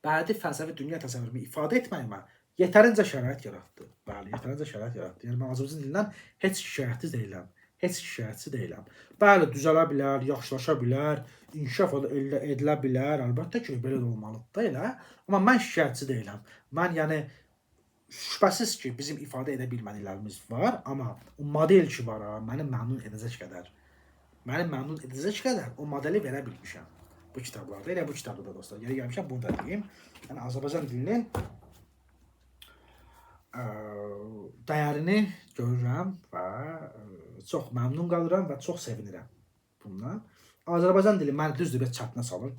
Speaker 1: bədii fəlsəfi dünya təsəvvürümü ifadə etməyimə yetərincə şərait yaratdı. Bəli, yetərincə şərait yaratdı. Yəni mən Azərbaycan dilindən heç şikayətçi deyiləm. Heç şikayətçi deyiləm. Bəli, düzələ bilər, yaxşılaşa bilər, inkişaf edilə bilər. Əlbəttə ki, belə də olmalıdır da elə. Amma mən şikayətçi deyiləm. Mən yəni şübhəsiz ki, bizim ifadə edə bilmədiklərimiz var, amma o model ki var, məni məmnun edəcək qədər o modeli verə bilmişəm bu kitablarda. Elə bu kitabda da dostlar, yeri gəlmişəm bunu da deyim. Yəni Azərbaycan dilinin dəyərini görürəm və çox məmnun qalıram və çox sevinirəm bundan. Azərbaycan dili məni düzdür, bir çətinə salır,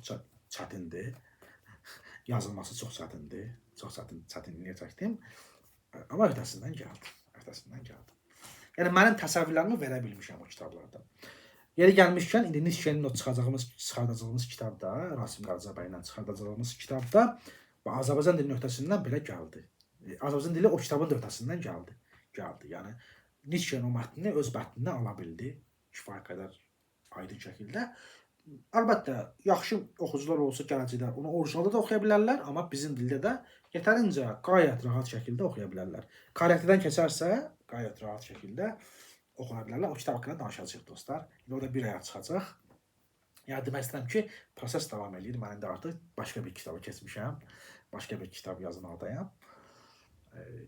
Speaker 1: çətindir. Yazılması çox çətindir. Çox çətinliyə çəkdim. Amma öhdəsindən gəldi. Yəni mənim təsəvvürlərimi verə bilmişəm o kitablarda. Yeri gəlmişkən, indi Nietzsche'nin o çıxardacağımız kitabda, Rasim Qaracabay ilə çıxardacağımız kitabda və Azərbaycan dilinin öhdəsindən belə gəldi. Azərbaycan dili o kitabın da öhdəsindən gəldi. Yəni Nietzsche'nin o mətnini öz mətnindən ala bildi kifayət qədər aydın şəkildə. Əlbəttə, yaxşı oxucular olsa gələcəkdə onu orijinalda da oxuya bilərlər, amma bizim dildə də yetərincə qayət rahat şəkildə oxuya bilərlər. Korrektidən keçərsə, qayət rahat şəkildə oxuya bilərlər. O kitab haqqında danışacağıq dostlar. İndi orada bir aya çıxacaq. Yəni demək istəyirəm ki, proses davam edir. Mən indi artıq başqa bir kitaba keçmişəm. Başqa bir kitab yazmaqdayam.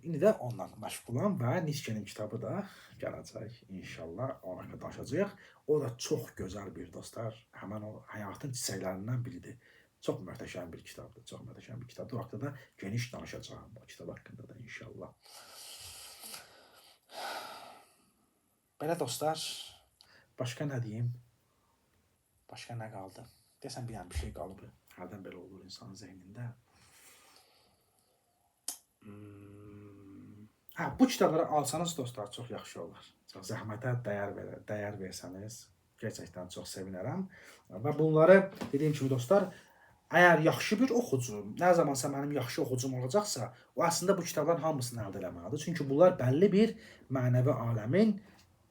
Speaker 1: İndi də onunla məşğulam və Nietzsche'nin kitabı da gələcək inşallah, ona qədər danışacağıq. O da çox gözəl bir dostlar, həmən o həyatın çiçəklərindən biridir. Çox möhtəşəm bir kitabdır, çox möhtəşəm bir kitabdır. O haqqında da geniş danışacağım o kitab haqqında da inşallah. Belə dostlar, başqa nə deyim? Başqa nə qaldı? Desəm bir şey qalıb. Hərdən belə olur insanın zehnində. Bu kitabları alsanız dostlar çox yaxşı olar. Çox zəhmətə dəyər versəniz gerçəkdən çox sevinərəm. Və bunları dediyim kimi dostlar, əgər yaxşı bir oxucu, nə zamansa mənim yaxşı oxucum olacaqsa, o əslində bu kitabların hamısını əldə eləməlidir. Çünki bunlar bəlli bir mənəvi aləmin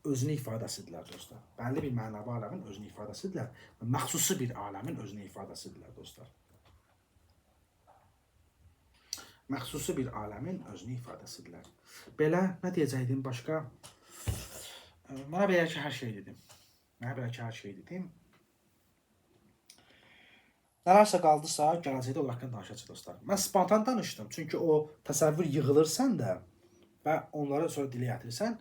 Speaker 1: özünü ifadəsidirlər dostlar. Bəlli bir mənəvi aləmin özünü ifadəsidirlər. Məxsusi bir aləmin özünü ifadəsidirlər dostlar. Məxsusi bir aləmin özünü ifadəsidirlər. Belə, nə deyəcəkdim başqa? Mənə belə ki, hər şey dedim. Nələrsə qaldısa, gələcəkdə o haqqında danışacaq dostlar. Mən spontan danışdım, çünki o təsəvvür yığılır səndə və onları sonra dilə gətirirsən.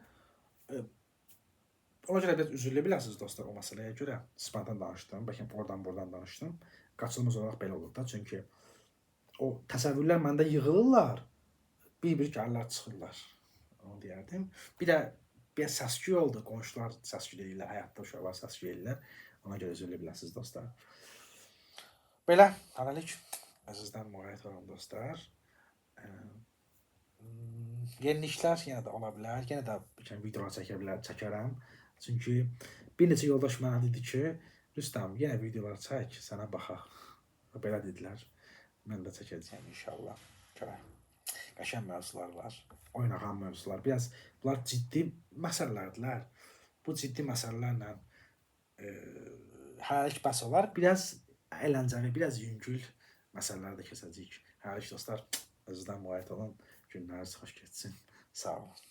Speaker 1: Ona görə biraz üzrlü biləsiniz dostlar o məsələyə görə. Spontan danışdım, bəlkə oradan danışdım. Qaçılmaz olaraq belə olur da, çünki o təsəvvürlər məndə yığılırlar, bir gəlirlər, çıxırlar, onu deyərdim. Bir də bir səsküy oldu, qonşular səsküy deyirlər, həyatda uşaqlar səsküy deyirlər, ona görə üzrlü biləsiniz dostlar. Belə, hələlik, əzizdən müğayət olun dostlar. Yeniliklər yenə də ola bilər, yenə də videolar çəkərəm. Çünki bir neçə yoldaş mənə dedi ki, Rüstəm, yenə videolar çək, sənə baxaq. Belə dedilər. Mən də çəkəcəyəm inşallah. Qəşəng mövzular var, oynağan mövzular. Biraz bunlar ciddi məsələlərdirlər. Bu ciddi məsələlərlə hələlik bəs olar. Biraz əyləncəli, biraz yüngül məsələlər də keçəcəyik. Hələlik dostlar, özünüzdən müğayət olun. Günləriniz xoş keçsin. Sağ olun.